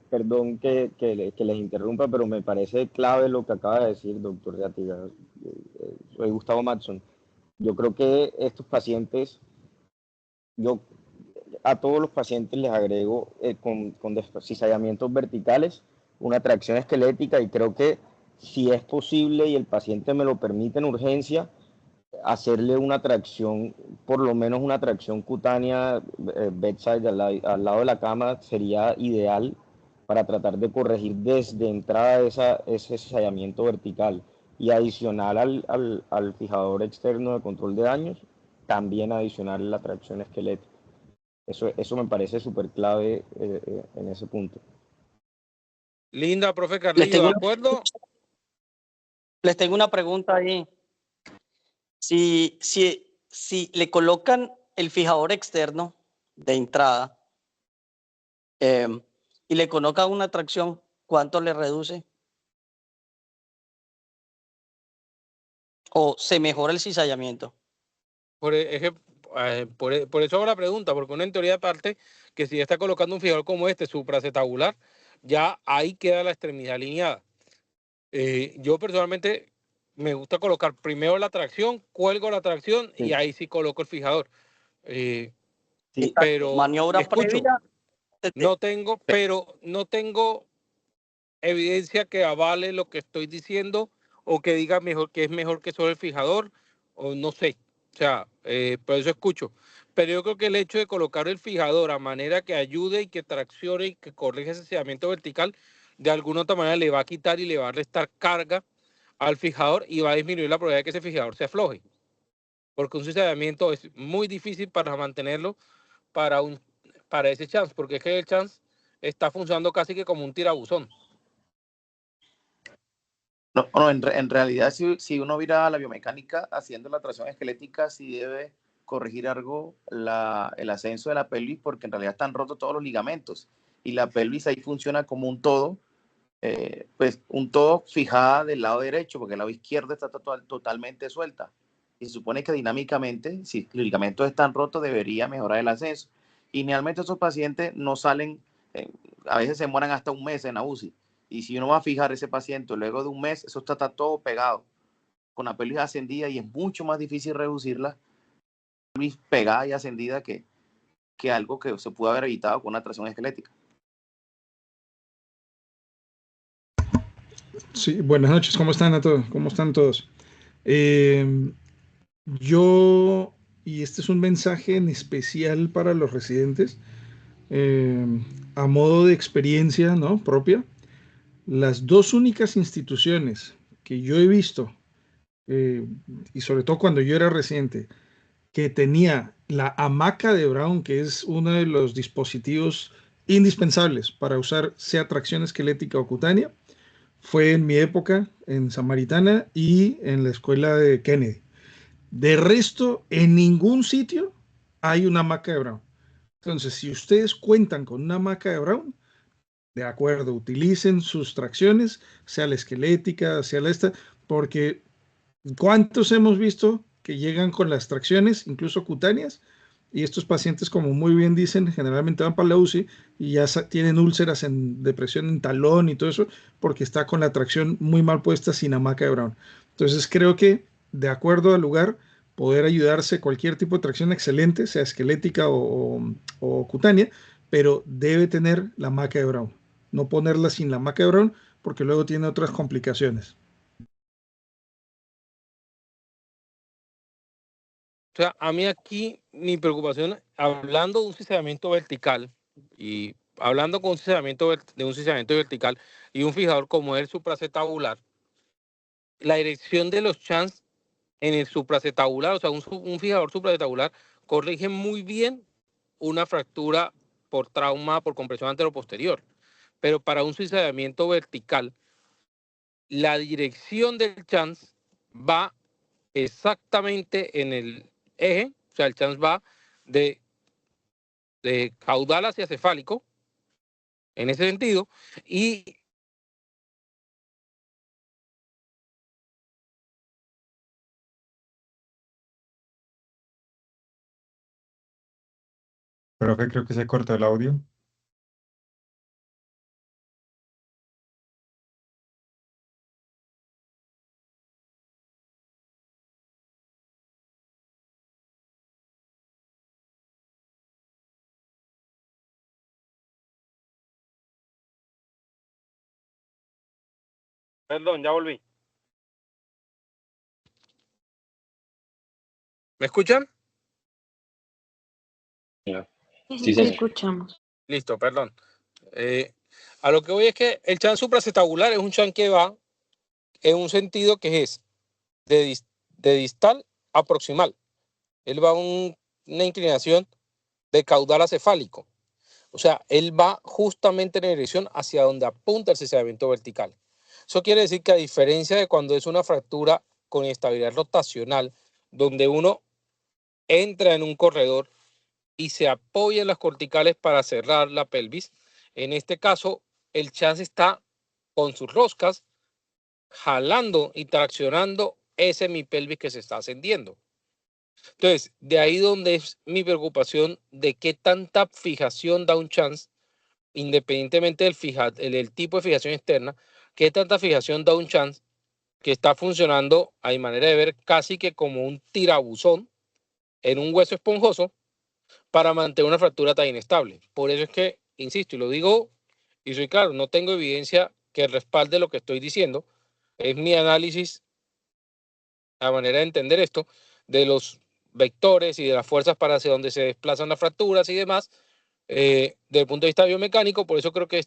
Perdón que les interrumpa, pero me parece clave lo que acaba de decir, doctor Gatiga. Soy Gustavo Matson. Yo creo que estos pacientes, yo a todos los pacientes les agrego con cizallamientos verticales una tracción esquelética, y creo que si es posible y el paciente me lo permite en urgencia, hacerle una tracción, por lo menos una tracción cutánea bedside al lado de la cama sería ideal para tratar de corregir desde entrada ese cizallamiento vertical, y adicional al fijador externo de control de daños, también adicional la tracción esquelética. Eso me parece súper clave en ese punto. Linda, profe Carrillo, ¿de acuerdo? Les tengo una pregunta ahí. Si le colocan el fijador externo de entrada y le colocan una tracción, ¿cuánto le reduce? ¿O se mejora el cizallamiento? Por eso hago la pregunta, porque una en teoría parte que si está colocando un fijador como este, supracetabular, ya ahí queda la extremidad alineada. Yo personalmente me gusta colocar primero la tracción, cuelgo la tracción y ahí sí coloco el fijador. Pero maniobra previa. pero no tengo evidencia que avale lo que estoy diciendo o que diga mejor que es mejor que solo el fijador, o no sé. O sea, por eso escucho. Pero yo creo que el hecho de colocar el fijador a manera que ayude y que traccione y que corrija ese sedamiento vertical, de alguna otra manera le va a quitar y le va a restar carga al fijador y va a disminuir la probabilidad de que ese fijador se afloje. Porque un sedamiento es muy difícil para mantenerlo para ese chance, porque es que el chance está funcionando casi que como un tirabuzón. No, en realidad, si uno mira la biomecánica, haciendo la tracción esquelética, sí debe corregir algo el ascenso de la pelvis, porque en realidad están rotos todos los ligamentos y la pelvis ahí funciona como un todo, pues un todo fijada del lado derecho, porque el lado izquierdo está totalmente suelta. Y se supone que dinámicamente, si los ligamentos están rotos, debería mejorar el ascenso. Y generalmente esos pacientes no salen, a veces se mueran hasta un mes en la UCI. Y si uno va a fijar ese paciente luego de un mes, eso está todo pegado, con la pelvis ascendida, y es mucho más difícil reducirla, pelvis pegada y ascendida, que algo que se pudo haber evitado con una tracción esquelética. Sí, buenas noches, ¿cómo están a todos? ¿Cómo están todos? Yo, y este es un mensaje en especial para los residentes, a modo de experiencia, ¿no?, propia, las dos únicas instituciones que yo he visto, y sobre todo cuando yo era residente, que tenía la hamaca de Brown, que es uno de los dispositivos indispensables para usar sea tracción esquelética o cutánea, fue en mi época en Samaritana y en la escuela de Kennedy. De resto, en ningún sitio hay una hamaca de Brown. Entonces, si ustedes cuentan con una hamaca de Brown, de acuerdo, utilicen sus tracciones, sea la esquelética, sea la esta, porque ¿cuántos hemos visto que llegan con las tracciones, incluso cutáneas? Y estos pacientes, como muy bien dicen, generalmente van para la UCI y ya tienen úlceras en depresión en talón y todo eso, porque está con la tracción muy mal puesta sin hamaca de Brown. Entonces creo que, de acuerdo al lugar, poder ayudarse cualquier tipo de tracción excelente, sea esquelética o cutánea, pero debe tener la hamaca de Brown. No ponerla sin la hamaca de Brown, porque luego tiene otras complicaciones. O sea, a mí aquí mi preocupación, hablando de un cizallamiento vertical, Y hablando con de un cizallamiento vertical y un fijador como el supracetabular, la dirección de los chans en el supracetabular, o sea, un fijador supracetabular corrige muy bien una fractura por trauma, por compresión anteroposterior. Pero para un cizallamiento vertical, la dirección del chans va exactamente en el eje, o sea, el chans va de caudal hacia cefálico, en ese sentido, y Profe, creo que se cortó el audio. perdón, ya volví. ¿Me escuchan? Sí, Te señor. escuchamos. Listo, perdón. A lo que voy es que el chan supracetabular es un chan que va en un sentido que es de distal a proximal. Él va a una inclinación de caudal a cefálico. O sea, él va justamente en la dirección hacia donde apunta el cizallamiento vertical. Eso quiere decir que a diferencia de cuando es una fractura con estabilidad rotacional, donde uno entra en un corredor y se apoya en las corticales para cerrar la pelvis, en este caso el chance está con sus roscas jalando y traccionando ese semipelvis que se está ascendiendo. Entonces, de ahí donde es mi preocupación de qué tanta fijación da un chance, independientemente del tipo de fijación externa, qué tanta fijación da un chance que está funcionando, a mi manera de ver, casi que como un tirabuzón en un hueso esponjoso para mantener una fractura tan inestable. Por eso es que, insisto, y lo digo, y soy claro, no tengo evidencia que respalde lo que estoy diciendo. Es mi análisis, a manera de entender esto, de los vectores y de las fuerzas para hacia donde se desplazan las fracturas y demás, desde el punto de vista biomecánico. Por eso creo que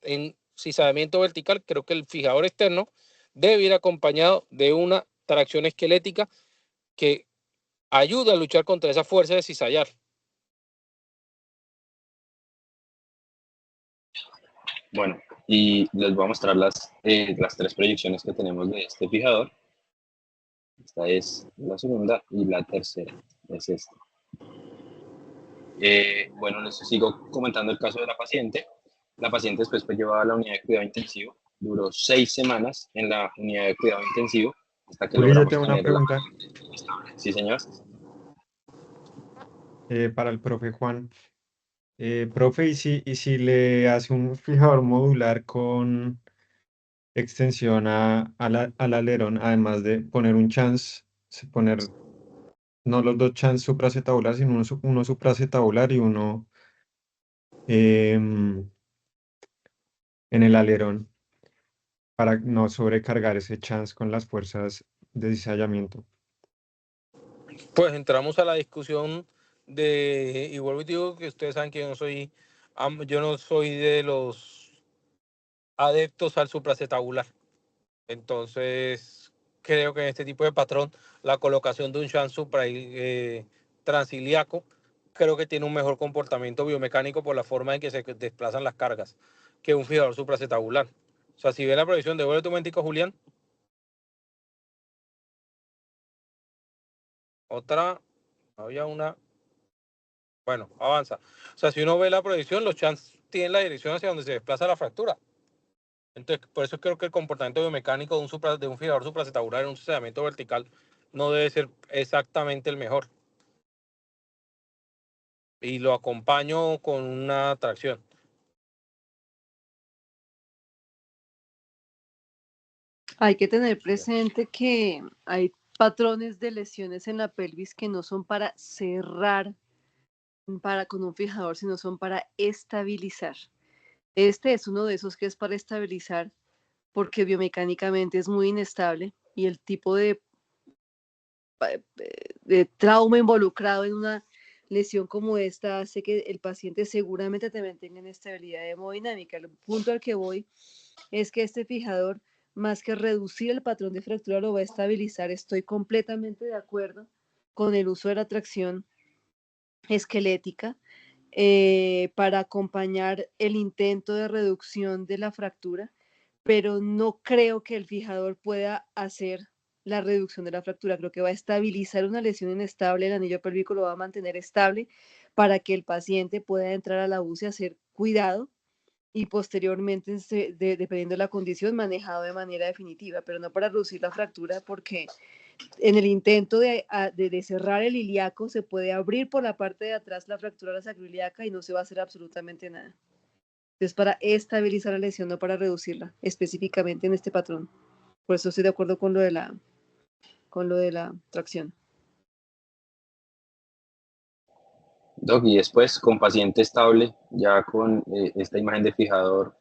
en cizallamiento vertical, creo que el fijador externo debe ir acompañado de una tracción esquelética que ayuda a luchar contra esa fuerza de cizallar. Bueno, y les voy a mostrar las 3 proyecciones que tenemos de este fijador. Esta es la segunda y la tercera es esta. Bueno, les sigo comentando el caso de la paciente. La paciente después fue llevada a la unidad de cuidado intensivo. Duró 6 semanas en la unidad de cuidado intensivo hasta que Juli, yo logramos tengo una tenerla pregunta estable. Sí, señor. para el profe Juan. Profe, ¿y si le hace un fijador modular con extensión al alerón, además de poner un chance, poner no los dos chances supracetabular, sino uno supracetabular y uno en el alerón, para no sobrecargar ese chance con las fuerzas de cizallamiento? Pues entramos a la discusión y vuelvo y digo que ustedes saben que yo no soy de los adeptos al supracetabular. Entonces, creo que en este tipo de patrón, la colocación de un shunt transiliaco, creo que tiene un mejor comportamiento biomecánico por la forma en que se desplazan las cargas que un fijador supracetabular. O sea, si ven la proyección, devuelve tu momentico, Julián. Otra, había una. Bueno, avanza. O sea, si uno ve la proyección, los chans tienen la dirección hacia donde se desplaza la fractura. Entonces, por eso creo que el comportamiento biomecánico de un fijador supracetabular en un cizallamiento vertical no debe ser exactamente el mejor. Y lo acompaño con una tracción. Hay que tener presente que hay patrones de lesiones en la pelvis que no son para cerrar con un fijador, sino son para estabilizar. Este es uno de esos que es para estabilizar porque biomecánicamente es muy inestable y el tipo de trauma involucrado en una lesión como esta hace que el paciente seguramente también tenga inestabilidad hemodinámica. El punto al que voy es que este fijador, más que reducir el patrón de fractura, lo va a estabilizar. Estoy completamente de acuerdo con el uso de la tracción esquelética para acompañar el intento de reducción de la fractura, pero no creo que el fijador pueda hacer la reducción de la fractura. Creo que va a estabilizar una lesión inestable, el anillo pélvico lo va a mantener estable para que el paciente pueda entrar a la UCI a ser cuidado y posteriormente, dependiendo de la condición, manejado de manera definitiva, pero no para reducir la fractura, porque en el intento de cerrar el ilíaco se puede abrir por la parte de atrás la fractura sacroiliaca y no se va a hacer absolutamente nada. Entonces, para estabilizar la lesión, no para reducirla, específicamente en este patrón. Por eso estoy de acuerdo con lo de la tracción. Doc, y después con paciente estable, ya con esta imagen de fijador,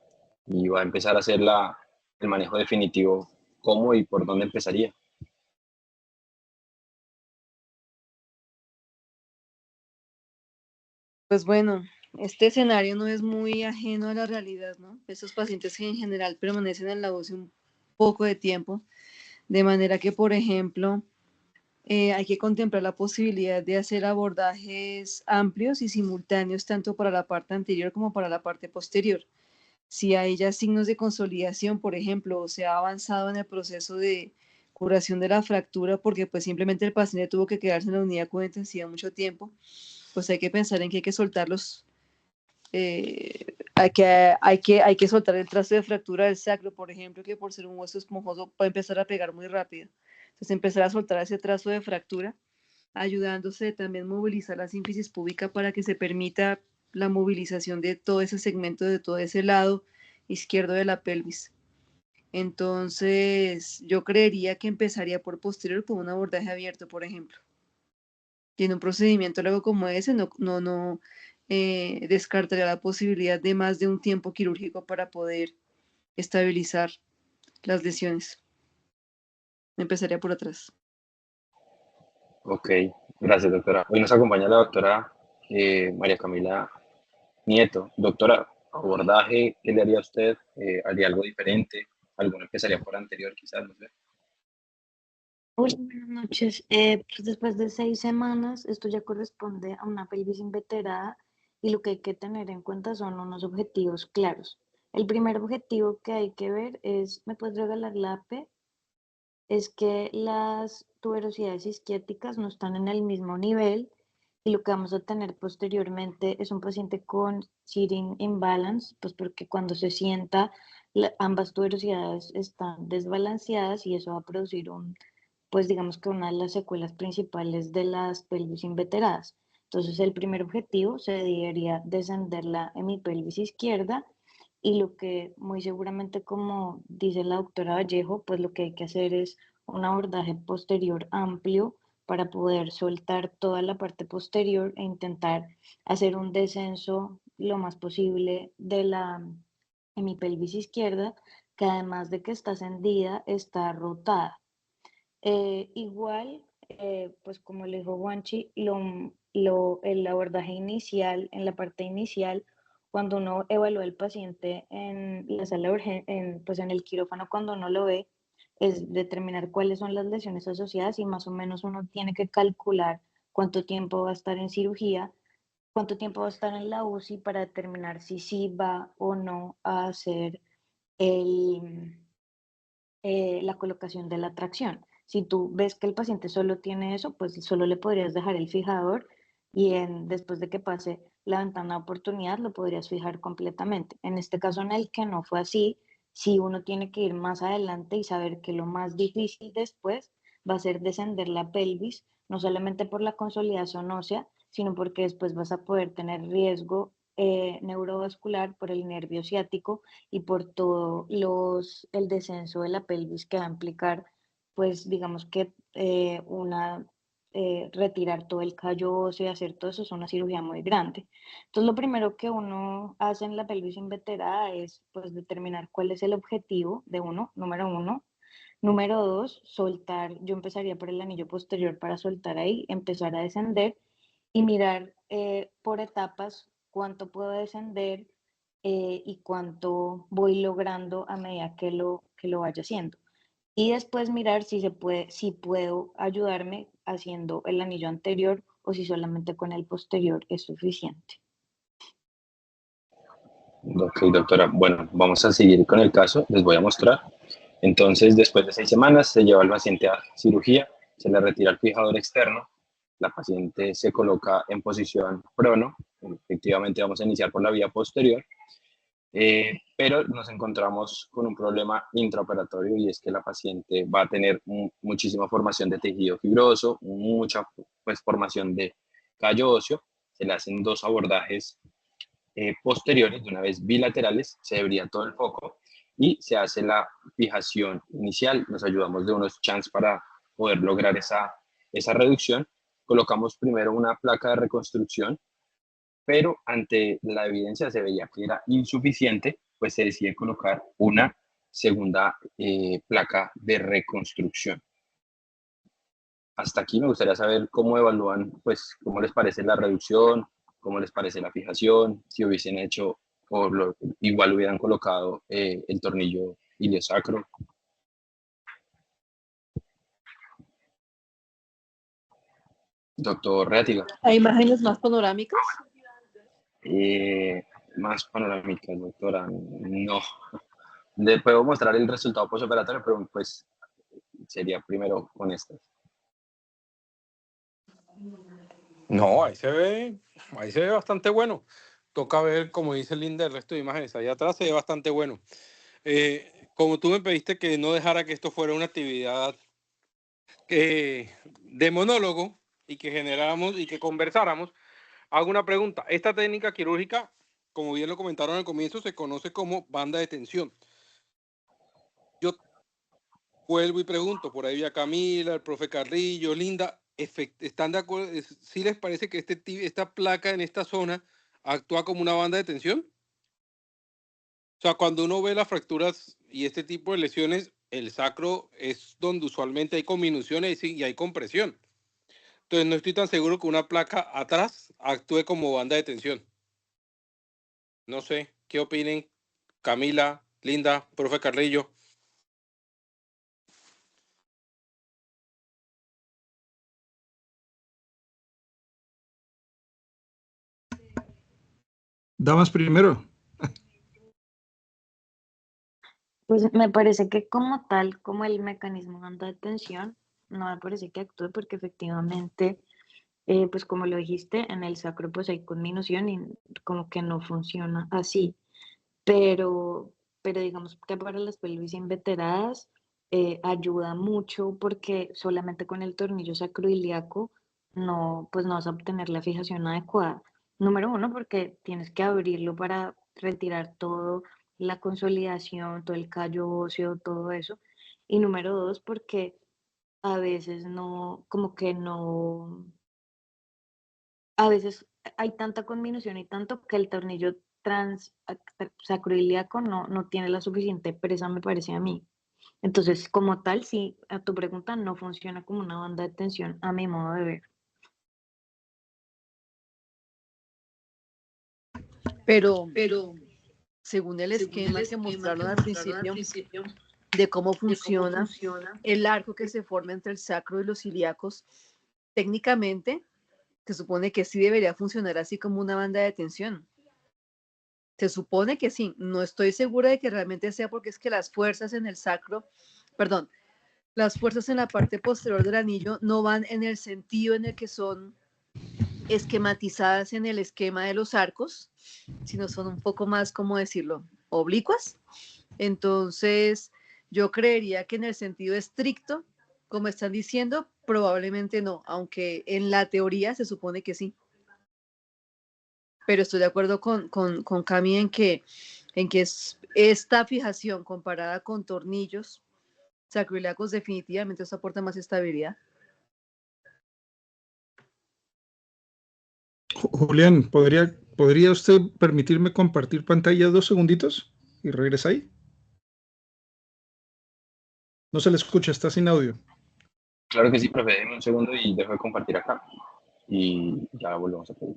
y va a empezar a hacer el manejo definitivo, ¿cómo y por dónde empezaría? Pues bueno, este escenario no es muy ajeno a la realidad, ¿no? Estos pacientes que en general permanecen en la UCI un poco de tiempo, de manera que, por ejemplo, hay que contemplar la posibilidad de hacer abordajes amplios y simultáneos tanto para la parte anterior como para la parte posterior. Si hay ya signos de consolidación, por ejemplo, o se ha avanzado en el proceso de curación de la fractura porque pues simplemente el paciente tuvo que quedarse en la unidad con intensidad mucho tiempo, pues hay que pensar en que hay que soltarlos. Hay que soltar el trazo de fractura del sacro, por ejemplo, que por ser un hueso esponjoso puede empezar a pegar muy rápido. Entonces empezar a soltar ese trazo de fractura, ayudándose también a movilizar la sínfisis púbica para que se permita la movilización de todo ese segmento, de todo ese lado izquierdo de la pelvis. Entonces, yo creería que empezaría por posterior con un abordaje abierto, por ejemplo. Y en un procedimiento luego como ese, no descartaría la posibilidad de más de un tiempo quirúrgico para poder estabilizar las lesiones. Empezaría por atrás. Ok, gracias, doctora. Hoy nos acompaña la doctora María Camila Nieto. Doctora, abordaje, ¿qué le haría a usted? ¿Haría algo diferente? ¿Alguno empezaría por anterior, quizás? No sé. Hola, buenas noches. Pues después de 6 semanas, esto ya corresponde a una pelvis inveterada y lo que hay que tener en cuenta son unos objetivos claros. El primer objetivo que hay que ver es, ¿me puedes regalar la AP? Es que las tuberosidades isquiáticas no están en el mismo nivel y lo que vamos a tener posteriormente es un paciente con seating imbalance, pues porque cuando se sienta ambas tuberosidades están desbalanceadas y eso va a producir pues digamos que una de las secuelas principales de las pelvis inveteradas. Entonces el primer objetivo se debería descender la hemipelvis izquierda y lo que muy seguramente, como dice la doctora Vallejo, pues lo que hay que hacer es un abordaje posterior amplio para poder soltar toda la parte posterior e intentar hacer un descenso lo más posible de la hemipelvis izquierda, que además de que está ascendida, está rotada. Igual, pues como le dijo Wanchi, el abordaje inicial, en la parte inicial, cuando uno evalúa al paciente en la sala de urgencia, pues en el quirófano, cuando uno lo ve, es determinar cuáles son las lesiones asociadas y más o menos uno tiene que calcular cuánto tiempo va a estar en cirugía, cuánto tiempo va a estar en la UCI para determinar si sí va o no a hacer la colocación de la tracción. Si tú ves que el paciente solo tiene eso, pues solo le podrías dejar el fijador y después de que pase la ventana de oportunidad lo podrías fijar completamente. En este caso en el que no fue así, si uno tiene que ir más adelante y saber que lo más difícil después va a ser descender la pelvis, no solamente por la consolidación ósea, sino porque después vas a poder tener riesgo neurovascular por el nervio ciático y por todo el descenso de la pelvis que va a implicar, pues digamos que retirar todo el callo óseo y hacer todo eso es una cirugía muy grande. Entonces lo primero que uno hace en la pelvis inveterada es pues determinar cuál es el objetivo de uno, número uno. Número dos, soltar, yo empezaría por el anillo posterior para soltar ahí, empezar a descender y mirar por etapas cuánto puedo descender y cuánto voy logrando a medida que lo vaya haciendo. Y después mirar si puedo ayudarme haciendo el anillo anterior o si solamente con el posterior es suficiente. Ok, doctora. Bueno, vamos a seguir con el caso. Les voy a mostrar. Entonces, después de 6 semanas, se lleva al paciente a cirugía, se le retira el fijador externo, la paciente se coloca en posición prono, efectivamente vamos a iniciar por la vía posterior, pero nos encontramos con un problema intraoperatorio y es que la paciente va a tener muchísima formación de tejido fibroso, mucha pues, formación de callo óseo, se le hacen 2 abordajes posteriores, de una vez bilaterales, se debría todo el foco y se hace la fijación inicial, nos ayudamos de unos chans para poder lograr esa reducción. Colocamos primero una placa de reconstrucción, pero ante la evidencia se veía que era insuficiente, pues se decide colocar una segunda placa de reconstrucción. Hasta aquí me gustaría saber cómo evalúan, pues cómo les parece la reducción, cómo les parece la fijación, si hubiesen hecho o igual hubieran colocado el tornillo iliosacro. Doctor Reatiga. ¿Hay imágenes más panorámicas? Más panorámicas, doctora, no. Le puedo mostrar el resultado postoperatorio, pero pues sería primero con estas. No, ahí se ve bastante bueno. Toca ver, como dice Linda, el resto de imágenes. Allá atrás se ve bastante bueno. Como tú me pediste que no dejara que esto fuera una actividad de monólogo y que generáramos y que conversáramos, hago una pregunta. Esta técnica quirúrgica, como bien lo comentaron al comienzo, se conoce como banda de tensión. Yo vuelvo y pregunto, por ahí vi a Camila, el profe Carrillo, Linda, ¿están de acuerdo? ¿Sí les parece que esta placa en esta zona actúa como una banda de tensión? O sea, cuando uno ve las fracturas y este tipo de lesiones, el sacro es donde usualmente hay conminuciones y hay compresión. Entonces no estoy tan seguro que una placa atrás actúe como banda de tensión. No sé, ¿qué opinen Camila, Linda, profe Carrillo? Damas primero. Pues me parece que como tal, como el mecanismo de banda de tensión, no me parece que actúe porque efectivamente, pues como lo dijiste, en el sacro pues hay conminución y como que no funciona así. Pero, pero digamos que para las pelvis inveteradas ayuda mucho porque solamente con el tornillo sacroiliaco no, pues no vas a obtener la fijación adecuada. Número uno, porque tienes que abrirlo para retirar todo, la consolidación, todo el callo óseo, todo eso. Y número dos, porque a veces no, como que no, a veces hay tanta conminución y tanto que el tornillo sacroiliaco no tiene la suficiente presa, me parece a mí. Entonces, como tal, sí, a tu pregunta no funciona como una banda de tensión a mi modo de ver. Pero según el esquema que mostraron al principio de cómo funciona el arco que se forma entre el sacro y los ilíacos, técnicamente se supone que sí debería funcionar así como una banda de tensión. Se supone que sí, no estoy segura de que realmente sea porque es que las fuerzas en el sacro, perdón, las fuerzas en la parte posterior del anillo no van en el sentido en el que son esquematizadas en el esquema de los arcos, sino son un poco más, ¿cómo decirlo?, oblicuas. Entonces, yo creería que en el sentido estricto, como están diciendo, probablemente no, aunque en la teoría se supone que sí. Pero estoy de acuerdo con Cami en que esta fijación comparada con tornillos sacroiliacos definitivamente eso aporta más estabilidad. Julián, ¿podría usted permitirme compartir pantalla 2 segunditos y regresa ahí? No se le escucha, está sin audio. Claro que sí, profe, déjeme un segundo y dejo de compartir acá y ya volvemos a pedir.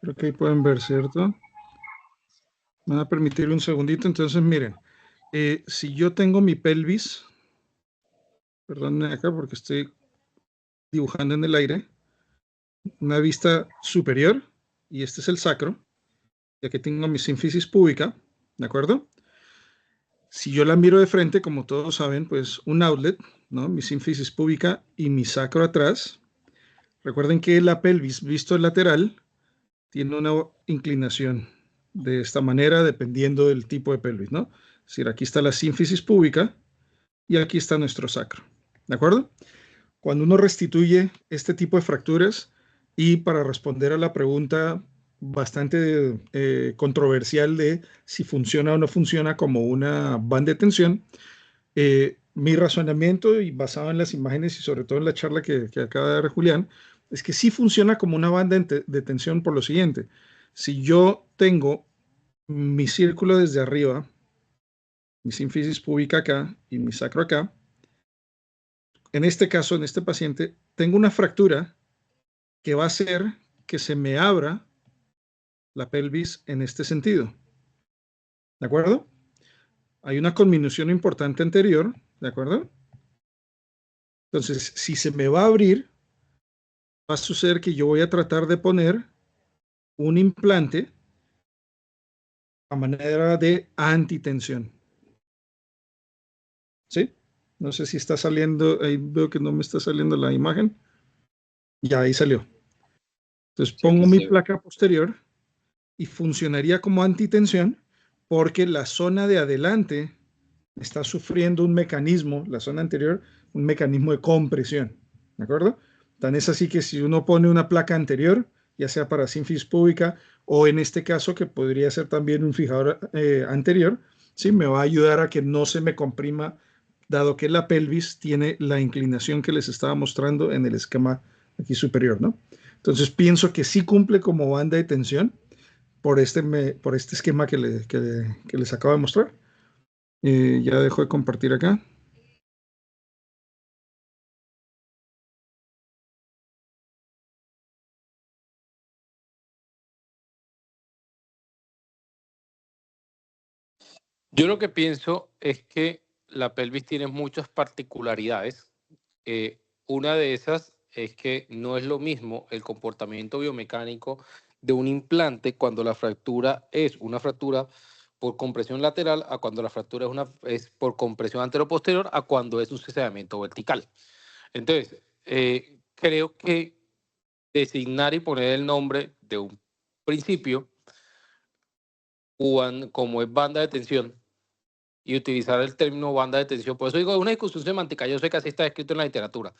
Creo que ahí pueden ver, ¿cierto? Me van a permitir un segundito. Entonces, miren, si yo tengo mi pelvis, perdónenme acá porque estoy dibujando en el aire, una vista superior, y este es el sacro, y aquí tengo mi sínfisis púbica, ¿de acuerdo? Si yo la miro de frente, como todos saben, pues un outlet, ¿no? Mi sínfisis púbica y mi sacro atrás. Recuerden que la pelvis visto lateral tiene una inclinación de esta manera dependiendo del tipo de pelvis, ¿no? Es decir, aquí está la sínfisis púbica y aquí está nuestro sacro, ¿de acuerdo? Cuando uno restituye este tipo de fracturas, y para responder a la pregunta bastante controversial de si funciona o no funciona como una banda de tensión, mi razonamiento, y basado en las imágenes y sobre todo en la charla que acaba de dar Julián, es que sí funciona como una banda de tensión por lo siguiente. Si yo tengo mi círculo desde arriba, mi sínfisis púbica acá y mi sacro acá, en este caso, en este paciente, tengo una fractura que va a hacer que se me abra la pelvis en este sentido. ¿De acuerdo? Hay una conminución importante anterior, ¿de acuerdo? Entonces, si se me va a abrir, va a suceder que yo voy a tratar de poner un implante a manera de antitensión. ¿Sí? No sé si está saliendo, ahí veo que no me está saliendo la imagen. Ya, ahí salió. Entonces pongo mi placa posterior y funcionaría como antitensión porque la zona de adelante está sufriendo un mecanismo, la zona anterior, un mecanismo de compresión. ¿De acuerdo? Tan es así que si uno pone una placa anterior, ya sea para sínfisis púbica o en este caso que podría ser también un fijador anterior, ¿sí? Me va a ayudar a que no se me comprima, dado que la pelvis tiene la inclinación que les estaba mostrando en el esquema aquí superior, ¿no? Entonces pienso que sí cumple como banda de tensión por este esquema que les acabo de mostrar. Ya dejo de compartir acá. Yo lo que pienso es que la pelvis tiene muchas particularidades. Una de esas es que no es lo mismo el comportamiento biomecánico de un implante cuando la fractura es una fractura por compresión lateral a cuando la fractura es por compresión anteroposterior a cuando es un cizallamiento vertical. Entonces, creo que designar y poner el nombre de un principio como es banda de tensión y utilizar el término banda de tensión. Por eso digo, es una discusión semántica. Yo sé que así está escrito en la literatura,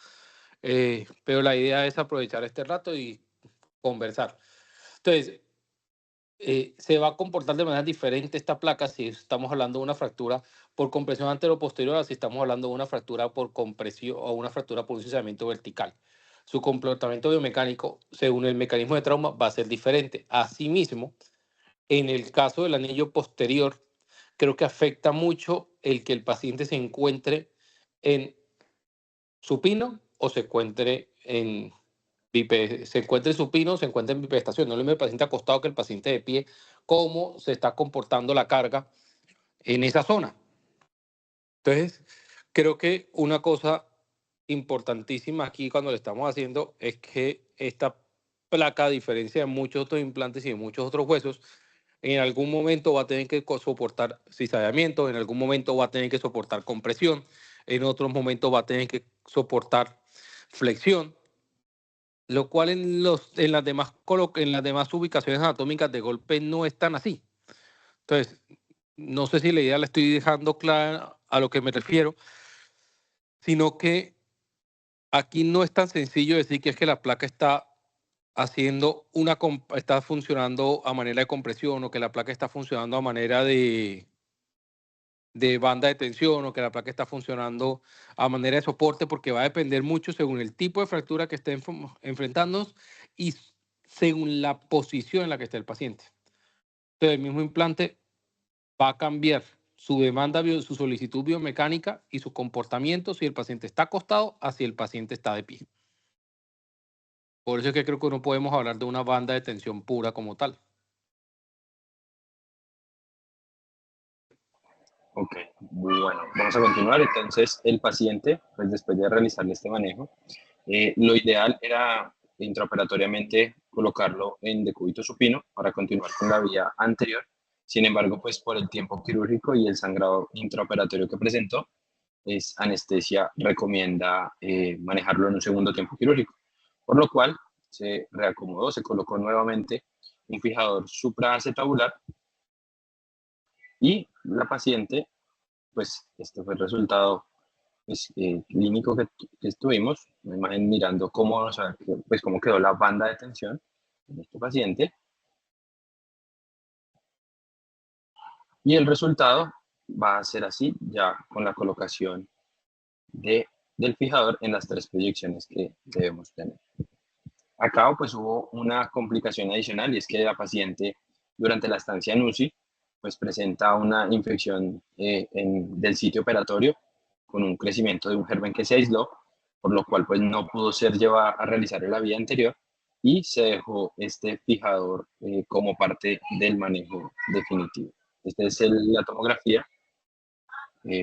pero la idea es aprovechar este rato y conversar. Entonces, se va a comportar de manera diferente esta placa si estamos hablando de una fractura por compresión anteroposterior o si estamos hablando de una fractura por compresión o una fractura por un cizallamiento vertical. Su comportamiento biomecánico, según el mecanismo de trauma, va a ser diferente. Asimismo, en el caso del anillo posterior, creo que afecta mucho el que el paciente se encuentre en supino o se encuentre en supino o se encuentre en bipedestación. No es lo mismo el paciente acostado que el paciente de pie, cómo se está comportando la carga en esa zona. Entonces, creo que una cosa importantísima aquí cuando lo estamos haciendo es que esta placa, a diferencia de muchos otros implantes y de muchos otros huesos, en algún momento va a tener que soportar cizallamiento, en algún momento va a tener que soportar compresión, en otros momentos va a tener que soportar flexión, lo cual en las demás ubicaciones anatómicas de golpe no es tan así. Entonces, no sé si la idea la estoy dejando clara a lo que me refiero, sino que aquí no es tan sencillo decir que es que la placa está está funcionando a manera de compresión o que la placa está funcionando a manera de banda de tensión o que la placa está funcionando a manera de soporte, porque va a depender mucho según el tipo de fractura que esté enfrentándonos y según la posición en la que esté el paciente. Entonces, el mismo implante va a cambiar su demanda, su solicitud biomecánica y su comportamiento si el paciente está acostado a si el paciente está de pie. Por eso es que creo que no podemos hablar de una banda de tensión pura como tal. Ok, bueno, vamos a continuar. Entonces, el paciente, pues después de realizarle este manejo, lo ideal era intraoperatoriamente colocarlo en decúbito supino para continuar con la vía anterior. Sin embargo, pues por el tiempo quirúrgico y el sangrado intraoperatorio que presentó, anestesia recomienda manejarlo en un segundo tiempo quirúrgico, por lo cual se reacomodó, se colocó nuevamente un fijador supraacetabular y la paciente, pues este fue el resultado pues, clínico que estuvimos, una imagen mirando cómo, o sea, pues, cómo quedó la banda de tensión en este paciente. Y el resultado va a ser así, ya con la colocación del fijador en las 3 proyecciones que debemos tener. Acá pues hubo una complicación adicional y es que la paciente durante la estancia en UCI pues presenta una infección del sitio operatorio con un crecimiento de un germen que se aisló, por lo cual pues no pudo ser llevada a realizar la vía anterior y se dejó este fijador como parte del manejo definitivo. Esta es la tomografía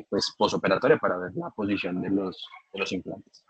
pues posoperatoria para ver la posición de los implantes.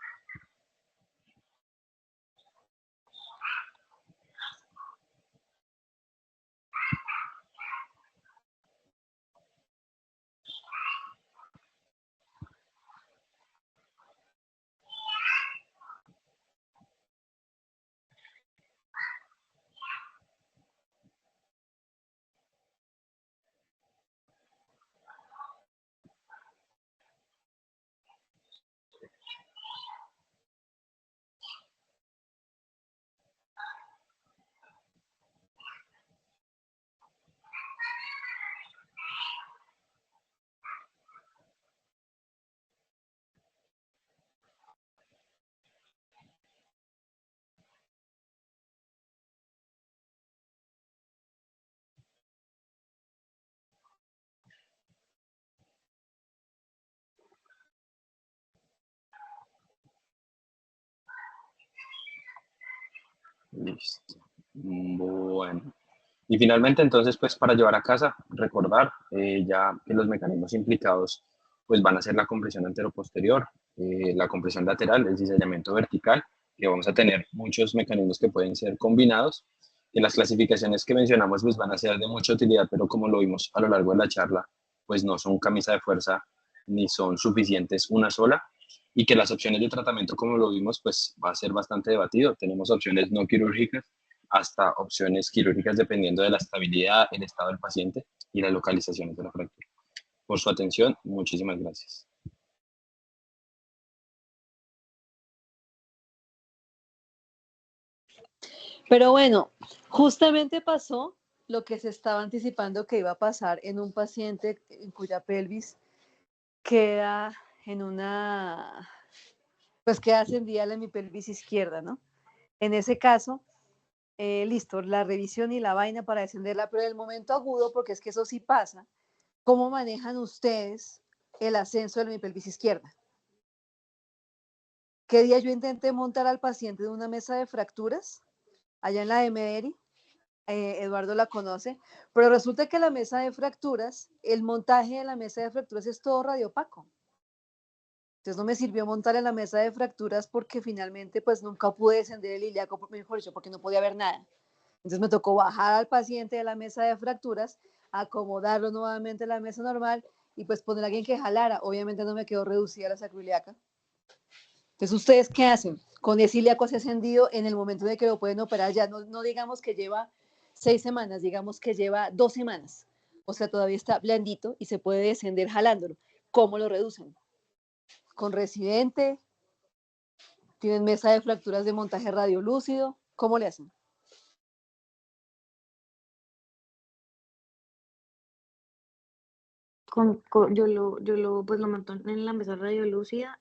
Listo. Bueno. Y finalmente, entonces, pues para llevar a casa, recordar ya que los mecanismos implicados pues van a ser la compresión anteroposterior, la compresión lateral, el cizallamiento vertical, que vamos a tener muchos mecanismos que pueden ser combinados. Y las clasificaciones que mencionamos pues van a ser de mucha utilidad, pero como lo vimos a lo largo de la charla, pues no son camisa de fuerza ni son suficientes una sola, y que las opciones de tratamiento, como lo vimos, pues va a ser bastante debatido. Tenemos opciones no quirúrgicas hasta opciones quirúrgicas dependiendo de la estabilidad, el estado del paciente y las localizaciones de la fractura. Por su atención, muchísimas gracias. Pero bueno, justamente pasó lo que se estaba anticipando que iba a pasar en un paciente en cuya pelvis queda en una, pues queda ascendida la hemipelvis izquierda, ¿no? En ese caso, listo, la revisión y la vaina para descenderla, pero en el momento agudo, porque es que eso sí pasa, ¿cómo manejan ustedes el ascenso de la hemipelvis izquierda? ¿Qué día yo intenté montar al paciente de una mesa de fracturas allá en la Mederi? Eduardo la conoce, pero resulta que la mesa de fracturas, el montaje de la mesa de fracturas es todo radiopaco. Entonces no me sirvió montar en la mesa de fracturas porque finalmente pues nunca pude descender el ilíaco, mejor dicho, porque no podía ver nada. Entonces me tocó bajar al paciente de la mesa de fracturas, acomodarlo nuevamente en la mesa normal y pues poner a alguien que jalara. Obviamente no me quedó reducida la sacroiliaca. Entonces, ¿ustedes qué hacen? Con ese ilíaco así ascendido en el momento de que lo pueden operar ya, no digamos que lleva 6 semanas, digamos que lleva 2 semanas. O sea, todavía está blandito y se puede descender jalándolo. ¿Cómo lo reducen? ¿Con residente? ¿Tienen mesa de fracturas de montaje radiolúcido? ¿Cómo le hacen? Pues lo monto en la mesa radiolúcida,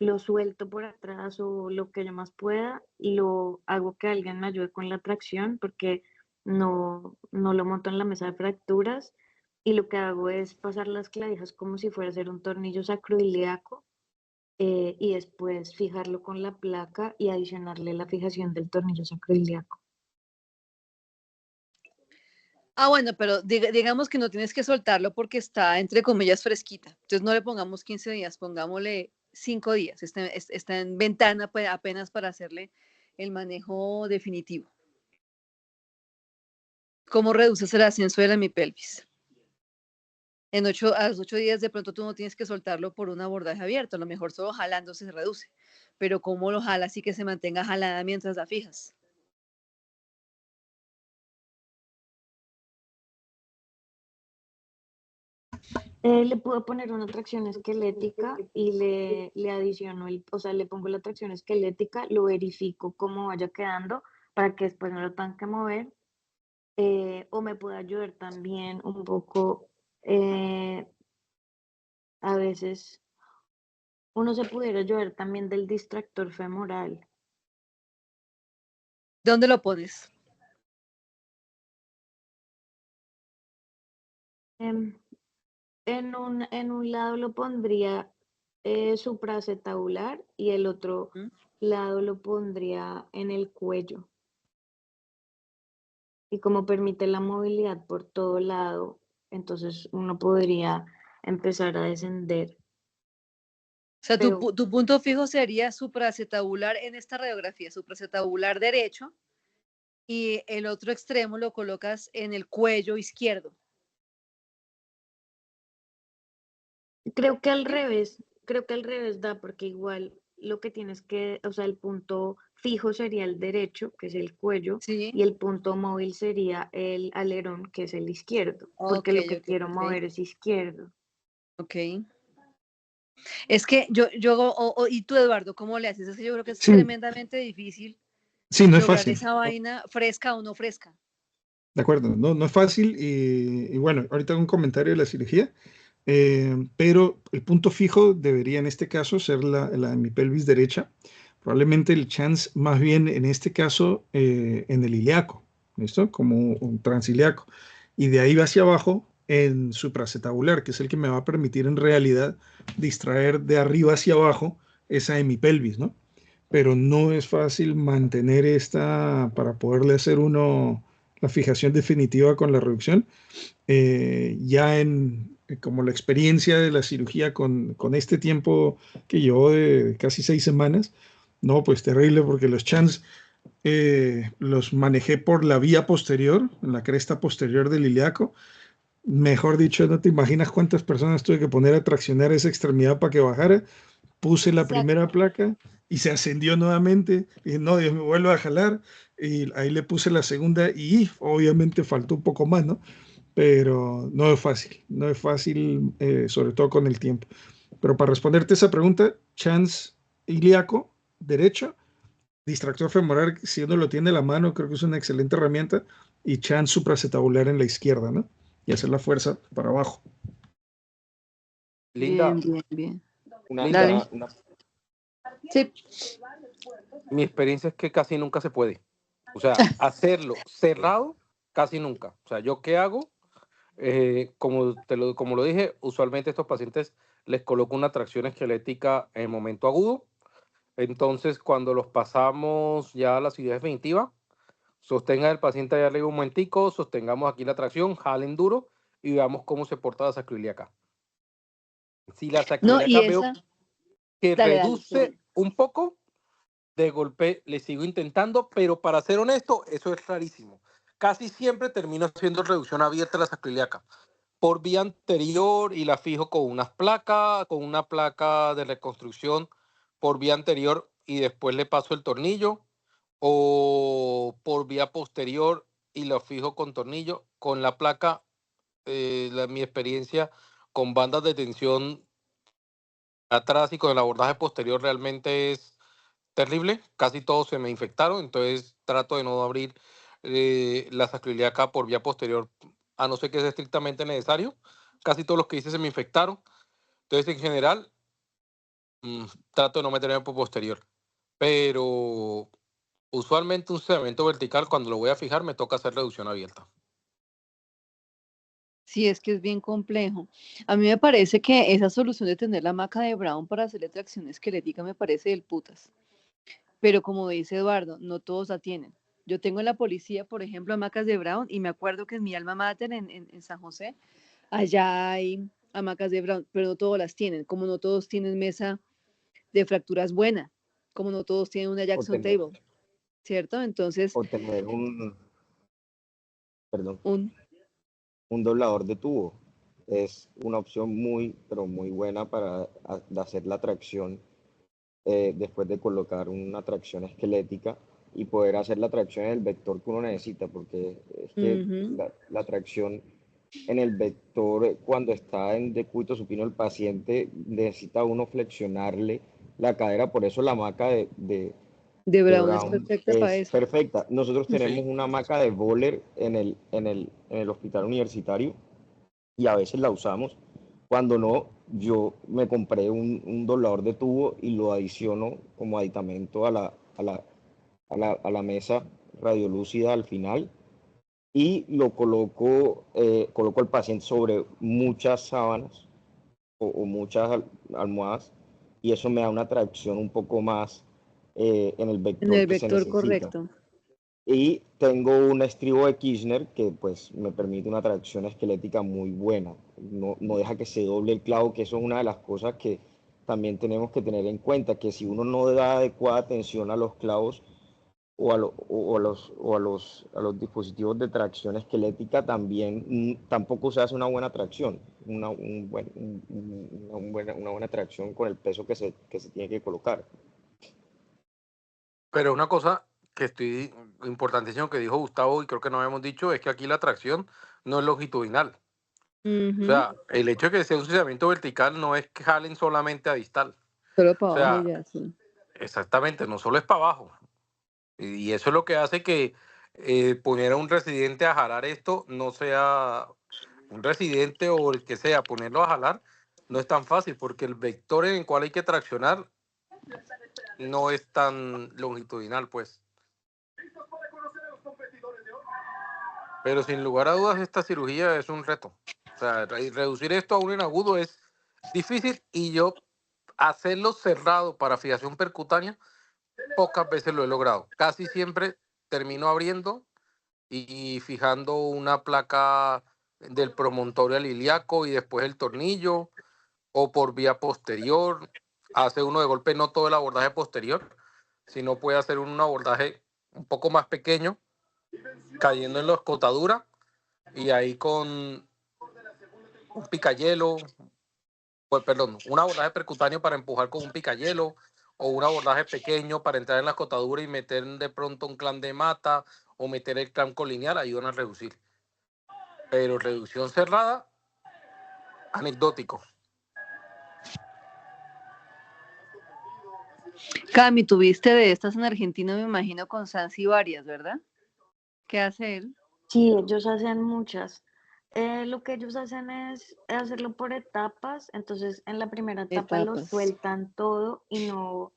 lo suelto por atrás o lo que yo más pueda, lo hago que alguien me ayude con la tracción porque no lo monto en la mesa de fracturas y lo que hago es pasar las clavijas como si fuera a ser un tornillo sacroiliaco y después fijarlo con la placa y adicionarle la fijación del tornillo sacroiliaco. Bueno, pero digamos que no tienes que soltarlo porque está, entre comillas, fresquita. Entonces no le pongamos 15 días, pongámosle 5 días. Está en ventana pues, apenas para hacerle el manejo definitivo. ¿Cómo reduces el ascenso de la hemipelvis? A los 8 días de pronto tú no tienes que soltarlo por un abordaje abierto, a lo mejor solo jalando se reduce. Pero ¿cómo lo jalas y que se mantenga jalada mientras la fijas? Le puedo poner una tracción esquelética y le adiciono, o sea, le pongo la tracción esquelética, lo verifico cómo vaya quedando para que después no lo tenga que mover. O me puede ayudar también un poco, a veces uno se pudiera ayudar también del distractor femoral. ¿Dónde lo pones? En un lado lo pondría supracetabular y el otro lado lo pondría en el cuello. Y como permite la movilidad por todo lado, entonces uno podría empezar a descender. O sea, Pero tu punto fijo sería supracetabular en esta radiografía, supracetabular derecho, y el otro extremo lo colocas en el cuello izquierdo. creo que al revés da, porque igual lo que tienes que, o sea, el punto fijo sería el derecho, que es el cuello, Sí. y el punto móvil sería el alerón, que es el izquierdo, porque lo que quiero mover es izquierdo. Ok. Es que y tú, Eduardo, ¿cómo le haces? Es que yo creo que es Sí. tremendamente difícil Sí, no es lograr fácil. esa vaina fresca o no fresca. De acuerdo, no es fácil y bueno, ahorita hago un comentario de la cirugía, pero el punto fijo debería en este caso ser la hemipelvis derecha, probablemente el chance más bien en este caso en el ilíaco, ¿listo? Como un transilíaco. Y de ahí va hacia abajo en supracetabular, que es el que me va a permitir en realidad distraer de arriba hacia abajo esa hemipelvis, ¿no? Pero no es fácil mantener esta para poderle hacer la fijación definitiva con la reducción. Ya como la experiencia de la cirugía con este tiempo que llevó de casi 6 semanas, no, pues terrible porque los chans los manejé por la vía posterior, en la cresta posterior del ilíaco. Mejor dicho, no te imaginas cuántas personas tuve que poner a traccionar esa extremidad para que bajara. Puse la primera placa y se ascendió nuevamente. Y no, Dios me vuelve a jalar. Y ahí le puse la segunda y obviamente faltó un poco más, ¿no? Pero no es fácil, sobre todo con el tiempo. Pero para responderte esa pregunta, chance ilíaco derecho, distractor femoral, si uno lo tiene en la mano, creo que es una excelente herramienta, y chance supracetabular en la izquierda, ¿no? Y hacer la fuerza para abajo. Linda, Bien. Linda, Sí. mi experiencia es que casi nunca se puede. O sea, hacerlo cerrado, casi nunca. O sea, ¿yo qué hago? Como lo dije, usualmente a estos pacientes les coloco una tracción esquelética en el momento agudo. Entonces, cuando los pasamos ya a la cirugía definitiva, sostenga el paciente allá arriba un momentico, sostengamos aquí la tracción, jalen duro y veamos cómo se porta la sacroiliaca. Si la No, y sacroiliaca veo esa. que Dale, reduce un poco, de golpe le sigo intentando, pero para ser honesto, eso es rarísimo. Casi siempre termino haciendo reducción abierta de la sacroiliaca por vía anterior y la fijo con una placa de reconstrucción por vía anterior y después le paso el tornillo, o por vía posterior y lo fijo con tornillo. Con la placa, mi experiencia con bandas de tensión atrás y con el abordaje posterior realmente es terrible. Casi todos se me infectaron, entonces trato de no abrir la sacroiliaca por vía posterior, a no ser que sea estrictamente necesario. Casi todos los que hice se me infectaron. Entonces, en general, trato de no meterme por posterior. Pero usualmente un sedamento vertical, cuando lo voy a fijar, me toca hacer reducción abierta. Sí, es que es bien complejo. A mí me parece que esa solución de tener la maca de Brown para hacerle tracción esquelética me parece del putas. Pero como dice Eduardo, no todos la tienen. Yo tengo en la policía, por ejemplo, hamacas de Brown y me acuerdo que en mi alma mater, en San José, allá hay hamacas de Brown, pero no todos las tienen. Como no todos tienen mesa de fracturas buena, como no todos tienen una O Jackson tener, Table, ¿cierto? Entonces, o tener perdón, un, un doblador de tubo. Es una opción muy, pero muy buena para hacer la tracción después de colocar una tracción esquelética y poder hacer la tracción en el vector que uno necesita, porque es que ujú, la tracción en el vector, cuando está en decúbito supino el paciente, necesita uno flexionarle la cadera, por eso la hamaca de de Brown es Brown perfecta para es eso. perfecta. Nosotros tenemos Sí. una hamaca de Bowler en el hospital universitario y a veces la usamos. Cuando no, yo me compré un doblador de tubo y lo adiciono como aditamento a la mesa radiolúcida al final y lo coloco al paciente sobre muchas sábanas o muchas almohadas y eso me da una tracción un poco más en el En vector el que se vector necesita. correcto. Y tengo un estribo de Kirchner que pues me permite una tracción esquelética muy buena. No deja que se doble el clavo, que eso es una de las cosas que también tenemos que tener en cuenta, que si uno no da adecuada atención a los clavos o a los dispositivos de tracción esquelética, también tampoco se hace una buena tracción, una buena tracción con el peso que se tiene que colocar. Pero una cosa que estoy importantísimo que dijo Gustavo y creo que no habíamos dicho es que aquí la tracción no es longitudinal. O Ujú, sea, el hecho de que sea un deslizamiento vertical no es que jalen solamente a distal. solo O para abajo y sea, ya, sí. exactamente, no solo es para abajo. Y eso es lo que hace que poner a un residente a jalar esto no sea un residente o el que sea, ponerlo a jalar no es tan fácil porque el vector en el cual hay que traccionar no es tan longitudinal, pues. Pero sin lugar a dudas, esta cirugía es un reto. O sea, reducir esto a un en agudo es difícil y yo hacerlo cerrado para fijación percutánea, pocas veces lo he logrado. Casi siempre termino abriendo y fijando una placa del promontorio al ilíaco y después el tornillo o por vía posterior. Hace uno de golpe no todo el abordaje posterior, sino puede hacer un abordaje un poco más pequeño, cayendo en la escotadura y ahí con un picayelo, pues perdón, un abordaje percutáneo para empujar con un picayelo o un abordaje pequeño para entrar en la escotadura y meter de pronto un clan de mata o meter el clan colineal ayudan a reducir. Pero reducción cerrada, anecdótico. Cami, tuviste de estas en Argentina, me imagino, con Sansi varias, ¿verdad? ¿Qué hace él? Sí, ellos hacen muchas. Lo que ellos hacen es hacerlo por etapas, entonces en la primera etapa lo Etapas. sueltan todo y no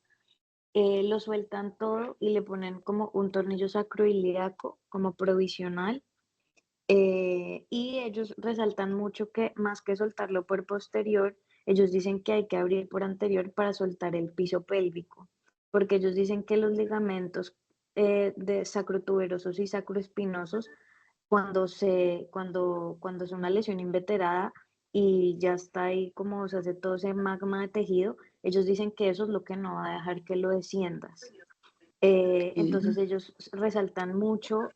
lo sueltan todo y le ponen como un tornillo sacroiliaco como provisional. Y ellos resaltan mucho que más que soltarlo por posterior, ellos dicen que hay que abrir por anterior para soltar el piso pélvico, porque ellos dicen que los ligamentos de sacrotuberosos y sacroespinosos, cuando es una lesión inveterada y ya está ahí como se hace todo ese magma de tejido, ellos dicen que eso es lo que no va a dejar que lo desciendas. Entonces Ujú. ellos resaltan mucho,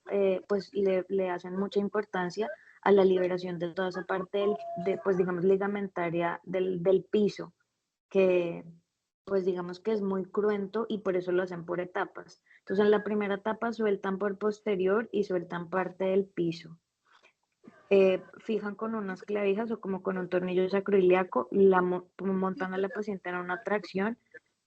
pues le hacen mucha importancia a la liberación de toda esa parte pues digamos, ligamentaria del piso, que pues digamos que es muy cruento y por eso lo hacen por etapas. Entonces en la primera etapa sueltan por posterior y sueltan parte del piso. Fijan con unas clavijas o como con un tornillo sacroiliaco, montan a la paciente en una tracción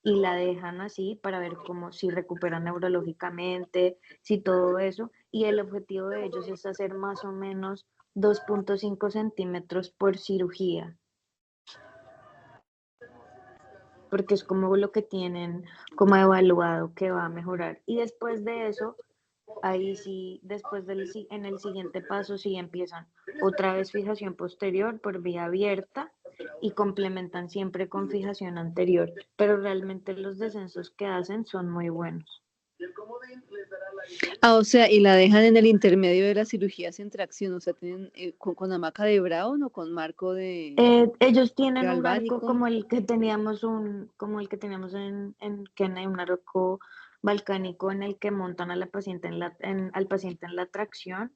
y la dejan así para ver cómo si recuperan neurológicamente, si todo eso. Y el objetivo de ellos es hacer más o menos 2,5 centímetros por cirugía, porque es como lo que tienen como evaluado que va a mejorar. Y después de eso, ahí sí, después en el siguiente paso sí empiezan otra vez fijación posterior por vía abierta y complementan siempre con fijación anterior, pero realmente los descensos que hacen son muy buenos. O sea, y la dejan en el intermedio de las cirugías en tracción, o sea, tienen con hamaca de Brown o con marco de Ellos tienen un galvánico. arco como el que teníamos en Kennedy, un arco balcánico en el que montan a la paciente al paciente en la tracción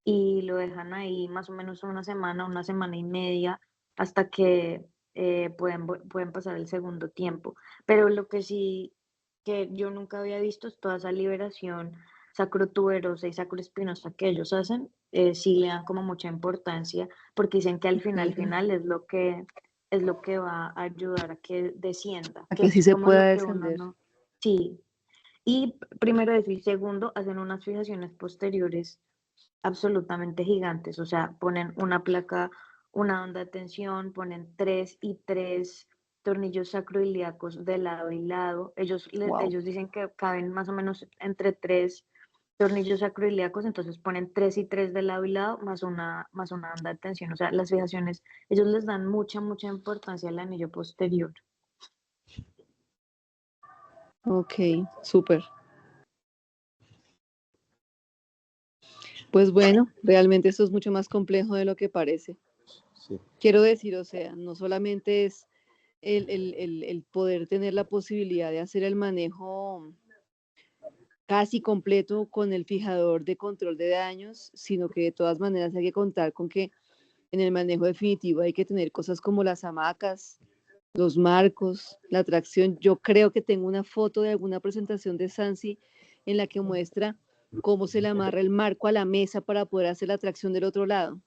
y lo dejan ahí más o menos una semana y media, hasta que pueden pasar el segundo tiempo. Pero lo que sí que yo nunca había visto es toda esa liberación sacrotuberosa y sacroespinosa que ellos hacen, sí le dan como mucha importancia porque dicen que al final es lo que va a ayudar a que descienda, A que que es sí se como pueda lo que uno descender. no. Sí. Y primero eso, y segundo, hacen unas fijaciones posteriores absolutamente gigantes, o sea, ponen una placa, una onda de tensión, ponen 3 y 3 tornillos sacroiliacos de lado y lado. Wow. Ellos dicen que caben más o menos entre 3 tornillos sacroiliacos, entonces ponen 3 y 3 de lado y lado, más una onda de tensión. O sea, las fijaciones, ellos les dan mucha importancia al anillo posterior. Ok, súper. Pues bueno, realmente esto es mucho más complejo de lo que parece. Sí. Quiero decir, o sea, no solamente es el poder tener la posibilidad de hacer el manejo casi completo con el fijador de control de daños, sino que de todas maneras hay que contar con que en el manejo definitivo hay que tener cosas como las hamacas, los marcos, la tracción. Yo creo que tengo una foto de alguna presentación de Sansi en la que muestra cómo se le amarra el marco a la mesa para poder hacer la tracción del otro lado.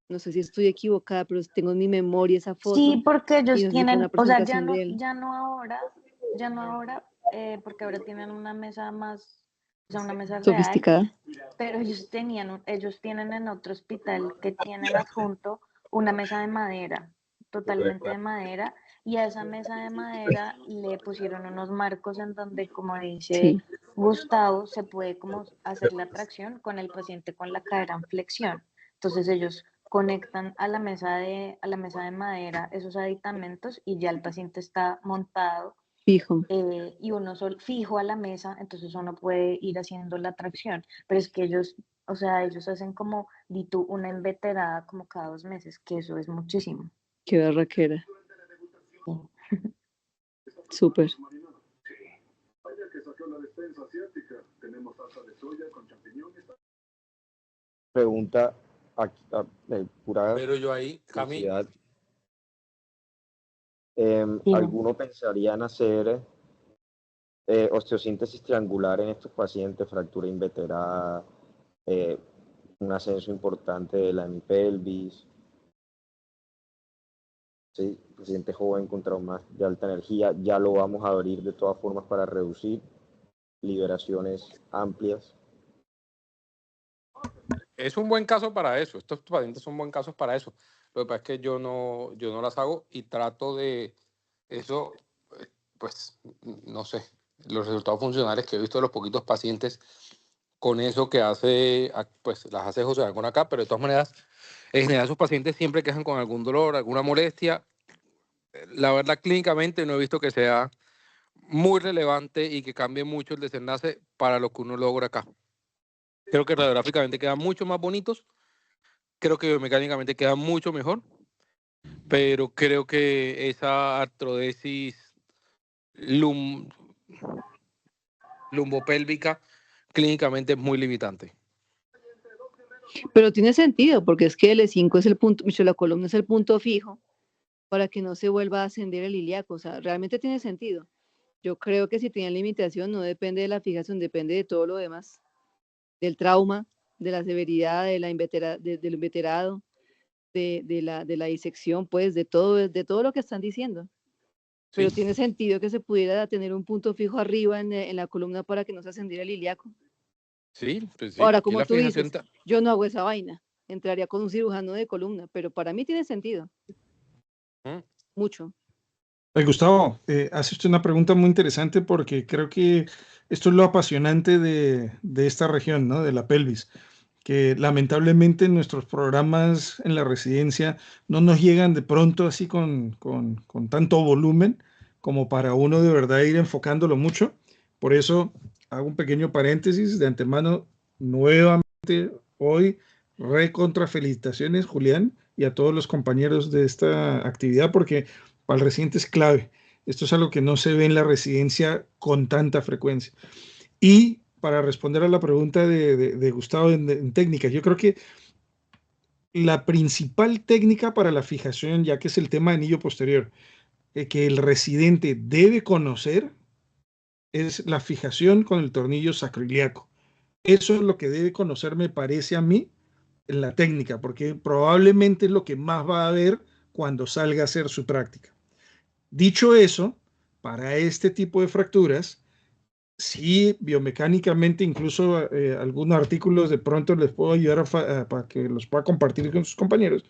No sé si estoy equivocada, pero tengo en mi memoria esa foto. Sí, porque ellos y no sé si fue tienen, una o sea, presentación de él. ya no ahora, porque ahora tienen una mesa más, o sea, una mesa real, Sofisticada. pero ellos tienen en otro hospital que tienen adjunto una mesa de madera, totalmente de madera, y a esa mesa de madera le pusieron unos marcos en donde, como dice Sí. Gustavo, se puede como hacer la tracción con el paciente con la cadera en flexión. Entonces ellos conectan a la mesa de madera esos aditamentos y ya el paciente está montado Fijo. y uno fijo a la mesa, entonces uno puede ir haciendo la tracción. Pero es que ellos, o sea, ellos hacen como, di tú, una inveterada como cada 2 meses, que eso es muchísimo. Qué barraquera. Sí. Súper. Pregunta pura Pero yo ahí, Cami, curiosidad. Dime. ¿Alguno pensaría en hacer osteosíntesis triangular en estos pacientes, fractura inveterada, un ascenso importante de la hemipelvis? Sí, paciente joven con traumas de alta energía, ya lo vamos a abrir de todas formas para reducir liberaciones amplias. es un buen caso para eso. Estos pacientes son buen casos para eso. Lo que pasa es que yo no las hago y trato de eso, pues, no sé, los resultados funcionales que he visto de los poquitos pacientes con eso que hace, pues, las hace José Aragón acá, pero de todas maneras, en general sus pacientes siempre quejan con algún dolor, alguna molestia. La verdad, clínicamente no he visto que sea muy relevante y que cambie mucho el desenlace para lo que uno logra acá. Creo que radiográficamente quedan mucho más bonitos, creo que biomecánicamente quedan mucho mejor, pero creo que esa artrodesis lumbopélvica clínicamente es muy limitante. Pero tiene sentido, porque es que el E5 es el punto, la columna es el punto fijo para que no se vuelva a ascender el ilíaco. O sea, realmente tiene sentido. Yo creo que si tiene limitación no depende de la fijación, depende de todo lo demás, del trauma, de la severidad, de del inveterado, de la disección, pues, de todo lo que están diciendo. Pero Sí. tiene sentido que se pudiera tener un punto fijo arriba en la columna para que no se ascendiera el ilíaco. Sí, pues sí. Ahora, Y como la tú fijación dices, yo no hago esa vaina. Entraría con un cirujano de columna, pero para mí tiene sentido. Mucho. Gustavo, hace usted una pregunta muy interesante porque creo que esto es lo apasionante de esta región, ¿no? De la pelvis, que lamentablemente nuestros programas en la residencia no nos llegan de pronto así con tanto volumen como para uno de verdad ir enfocándolo mucho. Por eso hago un pequeño paréntesis de antemano. Nuevamente hoy, recontra felicitaciones, Julián, y a todos los compañeros de esta actividad, porque para el residente es clave. Esto es algo que no se ve en la residencia con tanta frecuencia. Y para responder a la pregunta de Gustavo en técnicas, yo creo que la principal técnica para la fijación, ya que es el tema de anillo posterior, que el residente debe conocer, es la fijación con el tornillo sacroiliaco. Eso es lo que debe conocer, me parece a mí, en la técnica, porque probablemente es lo que más va a ver cuando salga a hacer su práctica. Dicho eso, para este tipo de fracturas, sí, biomecánicamente, incluso algunos artículos de pronto les puedo ayudar para que los pueda compartir con sus compañeros.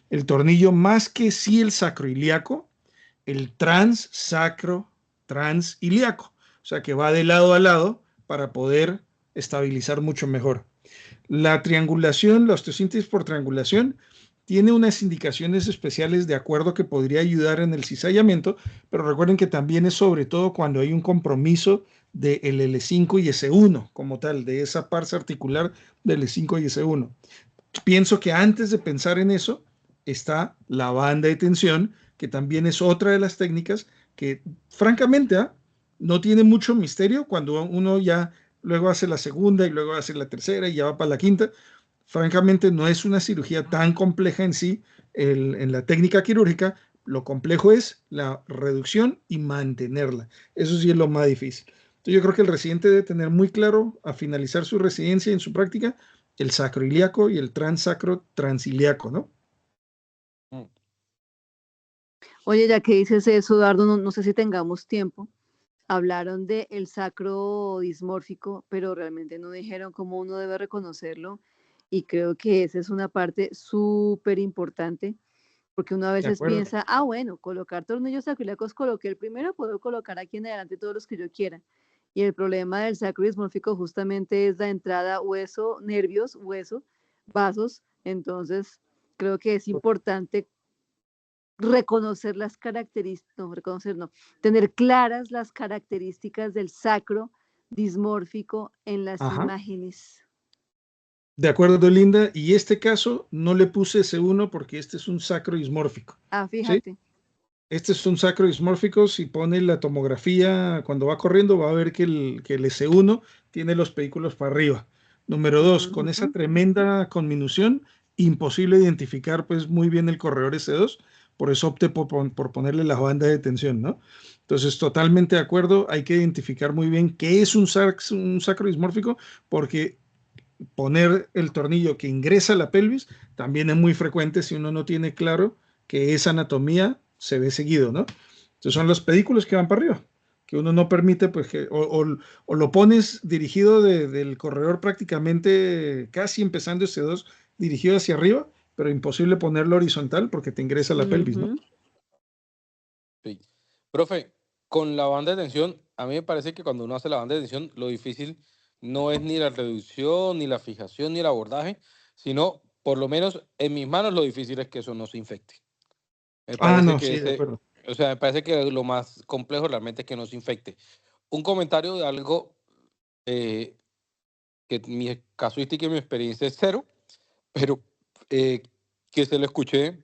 El tornillo, más que sí el sacroiliaco, el transiliaco, o sea que va de lado a lado para poder estabilizar mucho mejor. La triangulación, la osteosíntesis por triangulación, tiene unas indicaciones especiales de acuerdo que podría ayudar en el cizallamiento, pero recuerden que también es sobre todo cuando hay un compromiso del L5 y S1 como tal, de esa parte articular del L5 y S1. Pienso que antes de pensar en eso está la banda de tensión, que también es otra de las técnicas que francamente no tiene mucho misterio cuando uno ya luego hace la segunda y luego hace la tercera y ya va para la quinta. Francamente no es una cirugía tan compleja en sí en la técnica quirúrgica. Lo complejo es la reducción y mantenerla. Eso sí es lo más difícil. Entonces yo creo que el residente debe tener muy claro a finalizar su residencia y en su práctica el sacroiliaco y el transacro transiliaco, ¿no? Oye, ya que dices eso, Eduardo, no sé si tengamos tiempo. Hablaron de el sacro dismórfico, pero realmente no dijeron cómo uno debe reconocerlo. Y creo que esa es una parte súper importante, porque uno a De veces acuerdo. piensa, bueno, colocar tornillos sacroiliacos, coloqué el primero, puedo colocar aquí en adelante todos los que yo quiera. Y el problema del sacro dismórfico justamente es la entrada hueso, nervios, hueso, vasos. Entonces, creo que es importante reconocer las características, tener claras las características del sacro dismórfico en las Ajá. imágenes. De acuerdo, Linda. Y este caso no le puse S1 porque este es un sacro dismórfico. Fíjate. ¿Sí? Este es un sacro dismórfico. Si pone la tomografía cuando va corriendo, va a ver que el S1 tiene los pedículos para arriba. Número 2, con esa tremenda conminución, imposible identificar pues muy bien el corredor S2. Por eso opté por ponerle la banda de tensión, ¿no? Entonces, totalmente de acuerdo. Hay que identificar muy bien qué es un sacro dismórfico, porque poner el tornillo que ingresa a la pelvis también es muy frecuente si uno no tiene claro que esa anatomía se ve seguido, ¿no? Entonces son los pedículos que van para arriba, que uno no permite, pues, o lo pones dirigido del corredor prácticamente casi empezando este 2 dirigido hacia arriba, pero imposible ponerlo horizontal porque te ingresa a la pelvis, ¿no? Sí. Profe, con la banda de tensión, a mí me parece que cuando uno hace la banda de tensión, lo difícil no es ni la reducción, ni la fijación, ni el abordaje, sino, por lo menos en mis manos, lo difícil es que eso no se infecte. Me parece No, que sí, de acuerdo. o sea, me parece que lo más complejo realmente es que no se infecte. Un comentario de algo que mi casuística y mi experiencia es cero, pero que se lo escuché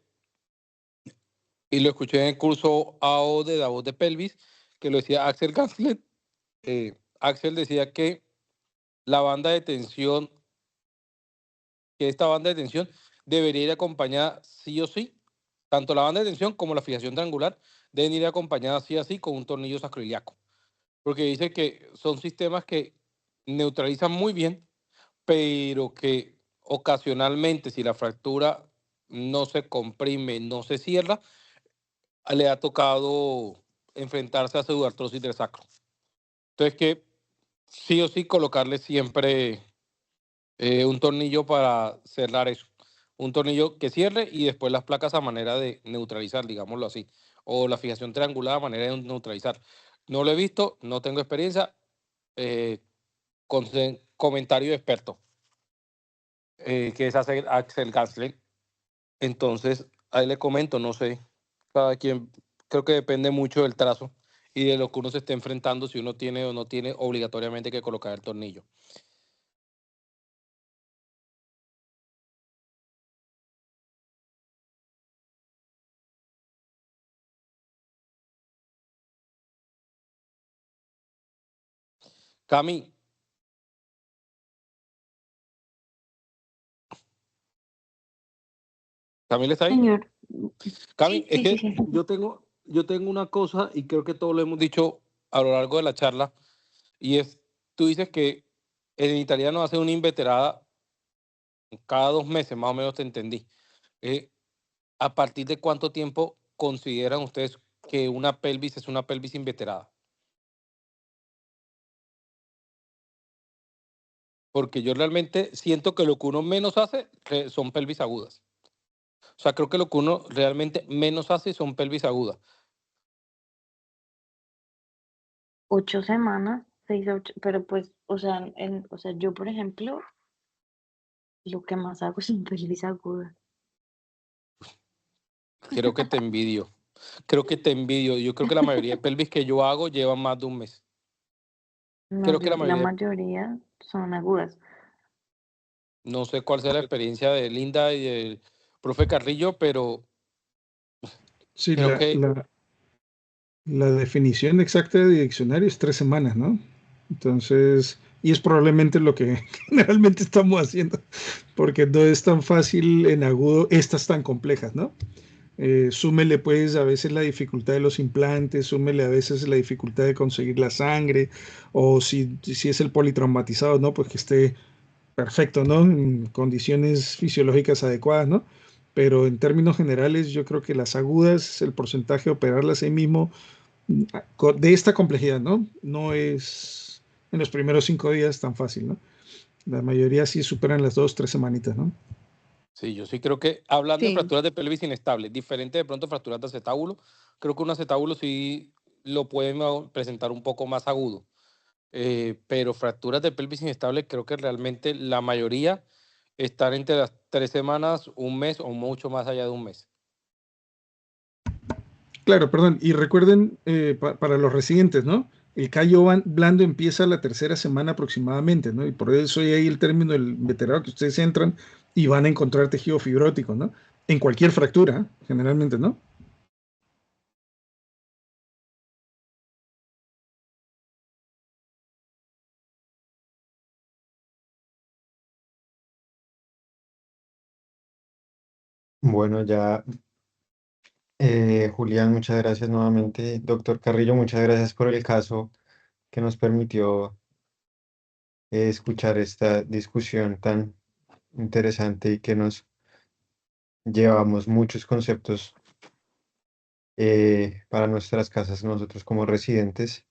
y lo escuché en el curso AO de la voz de pelvis, que lo decía Axel Ganslet. Axel decía que la banda de tensión, que esta banda de tensión debería ir acompañada sí o sí, tanto la banda de tensión como la fijación triangular deben ir acompañadas sí o sí con un tornillo sacroiliaco, porque dice que son sistemas que neutralizan muy bien, pero que ocasionalmente, si la fractura no se comprime, no se cierra, le ha tocado enfrentarse a pseudoartrosis del sacro. Entonces, que sí o sí colocarle siempre un tornillo para cerrar eso. Un tornillo que cierre y después las placas a manera de neutralizar, digámoslo así. o la fijación triangular a manera de neutralizar. No lo he visto, no tengo experiencia. Comentario de experto, que es Axel Gansler. Entonces, ahí le comento, no sé, cada quien, creo que depende mucho del trazo y de lo que uno se esté enfrentando, si uno tiene o no tiene obligatoriamente que colocar el tornillo. Cami. ¿Camila está ahí? Señor. Cami, Sí, es sí, que sí, sí. yo tengo una cosa y creo que todo lo hemos dicho a lo largo de la charla, y es, tú dices que en italiano hace una inveterada cada 2 meses, más o menos te entendí. ¿A partir de cuánto tiempo consideran ustedes que una pelvis es una pelvis inveterada? Porque yo realmente siento que lo que uno menos hace son pelvis agudas. O sea, creo que lo que uno realmente menos hace son pelvis agudas. 8 semanas, 6 a 8, pero pues, o sea, yo, por ejemplo, lo que más hago es pelvis aguda. Creo que te envidio. Creo que te envidio. Yo creo que la mayoría de pelvis que yo hago llevan más de un mes. No, Creo que la la mayoría, mayoría son agudas. no sé cuál sea la experiencia de Linda y del profe Carrillo, pero Sí, creo que la definición exacta de diccionario es 3 semanas, ¿no? Entonces, y es probablemente lo que generalmente estamos haciendo, porque no es tan fácil en agudo estas tan complejas, ¿no? Súmele pues a veces la dificultad de los implantes, súmele a veces la dificultad de conseguir la sangre, o si es el politraumatizado, ¿no? Pues que esté perfecto, ¿no? En condiciones fisiológicas adecuadas, ¿no? Pero en términos generales, yo creo que las agudas, el porcentaje de operarlas ahí mismo, de esta complejidad, ¿no? No es en los primeros 5 días tan fácil, ¿no? La mayoría sí superan las 2, 3 semanitas, ¿no? sí, yo sí creo que, hablando de Sí, fracturas de pelvis inestables, diferente de pronto fracturas de acetábulo, creo que un acetábulo sí lo pueden presentar un poco más agudo. Pero fracturas de pelvis inestable, creo que realmente la mayoría están entre las 3 semanas, un mes o mucho más allá de un mes. Claro, perdón. Y recuerden, para los residentes, ¿no? El callo blando empieza la 3.ª semana aproximadamente, ¿no? Y por eso hay ahí el término del veterano que ustedes entran y van a encontrar tejido fibrótico, ¿no? En cualquier fractura, generalmente, ¿no? Bueno, ya, Julián, muchas gracias nuevamente. Doctor Carrillo, muchas gracias por el caso que nos permitió escuchar esta discusión tan interesante y que nos llevamos muchos conceptos para nuestras casas nosotros como residentes.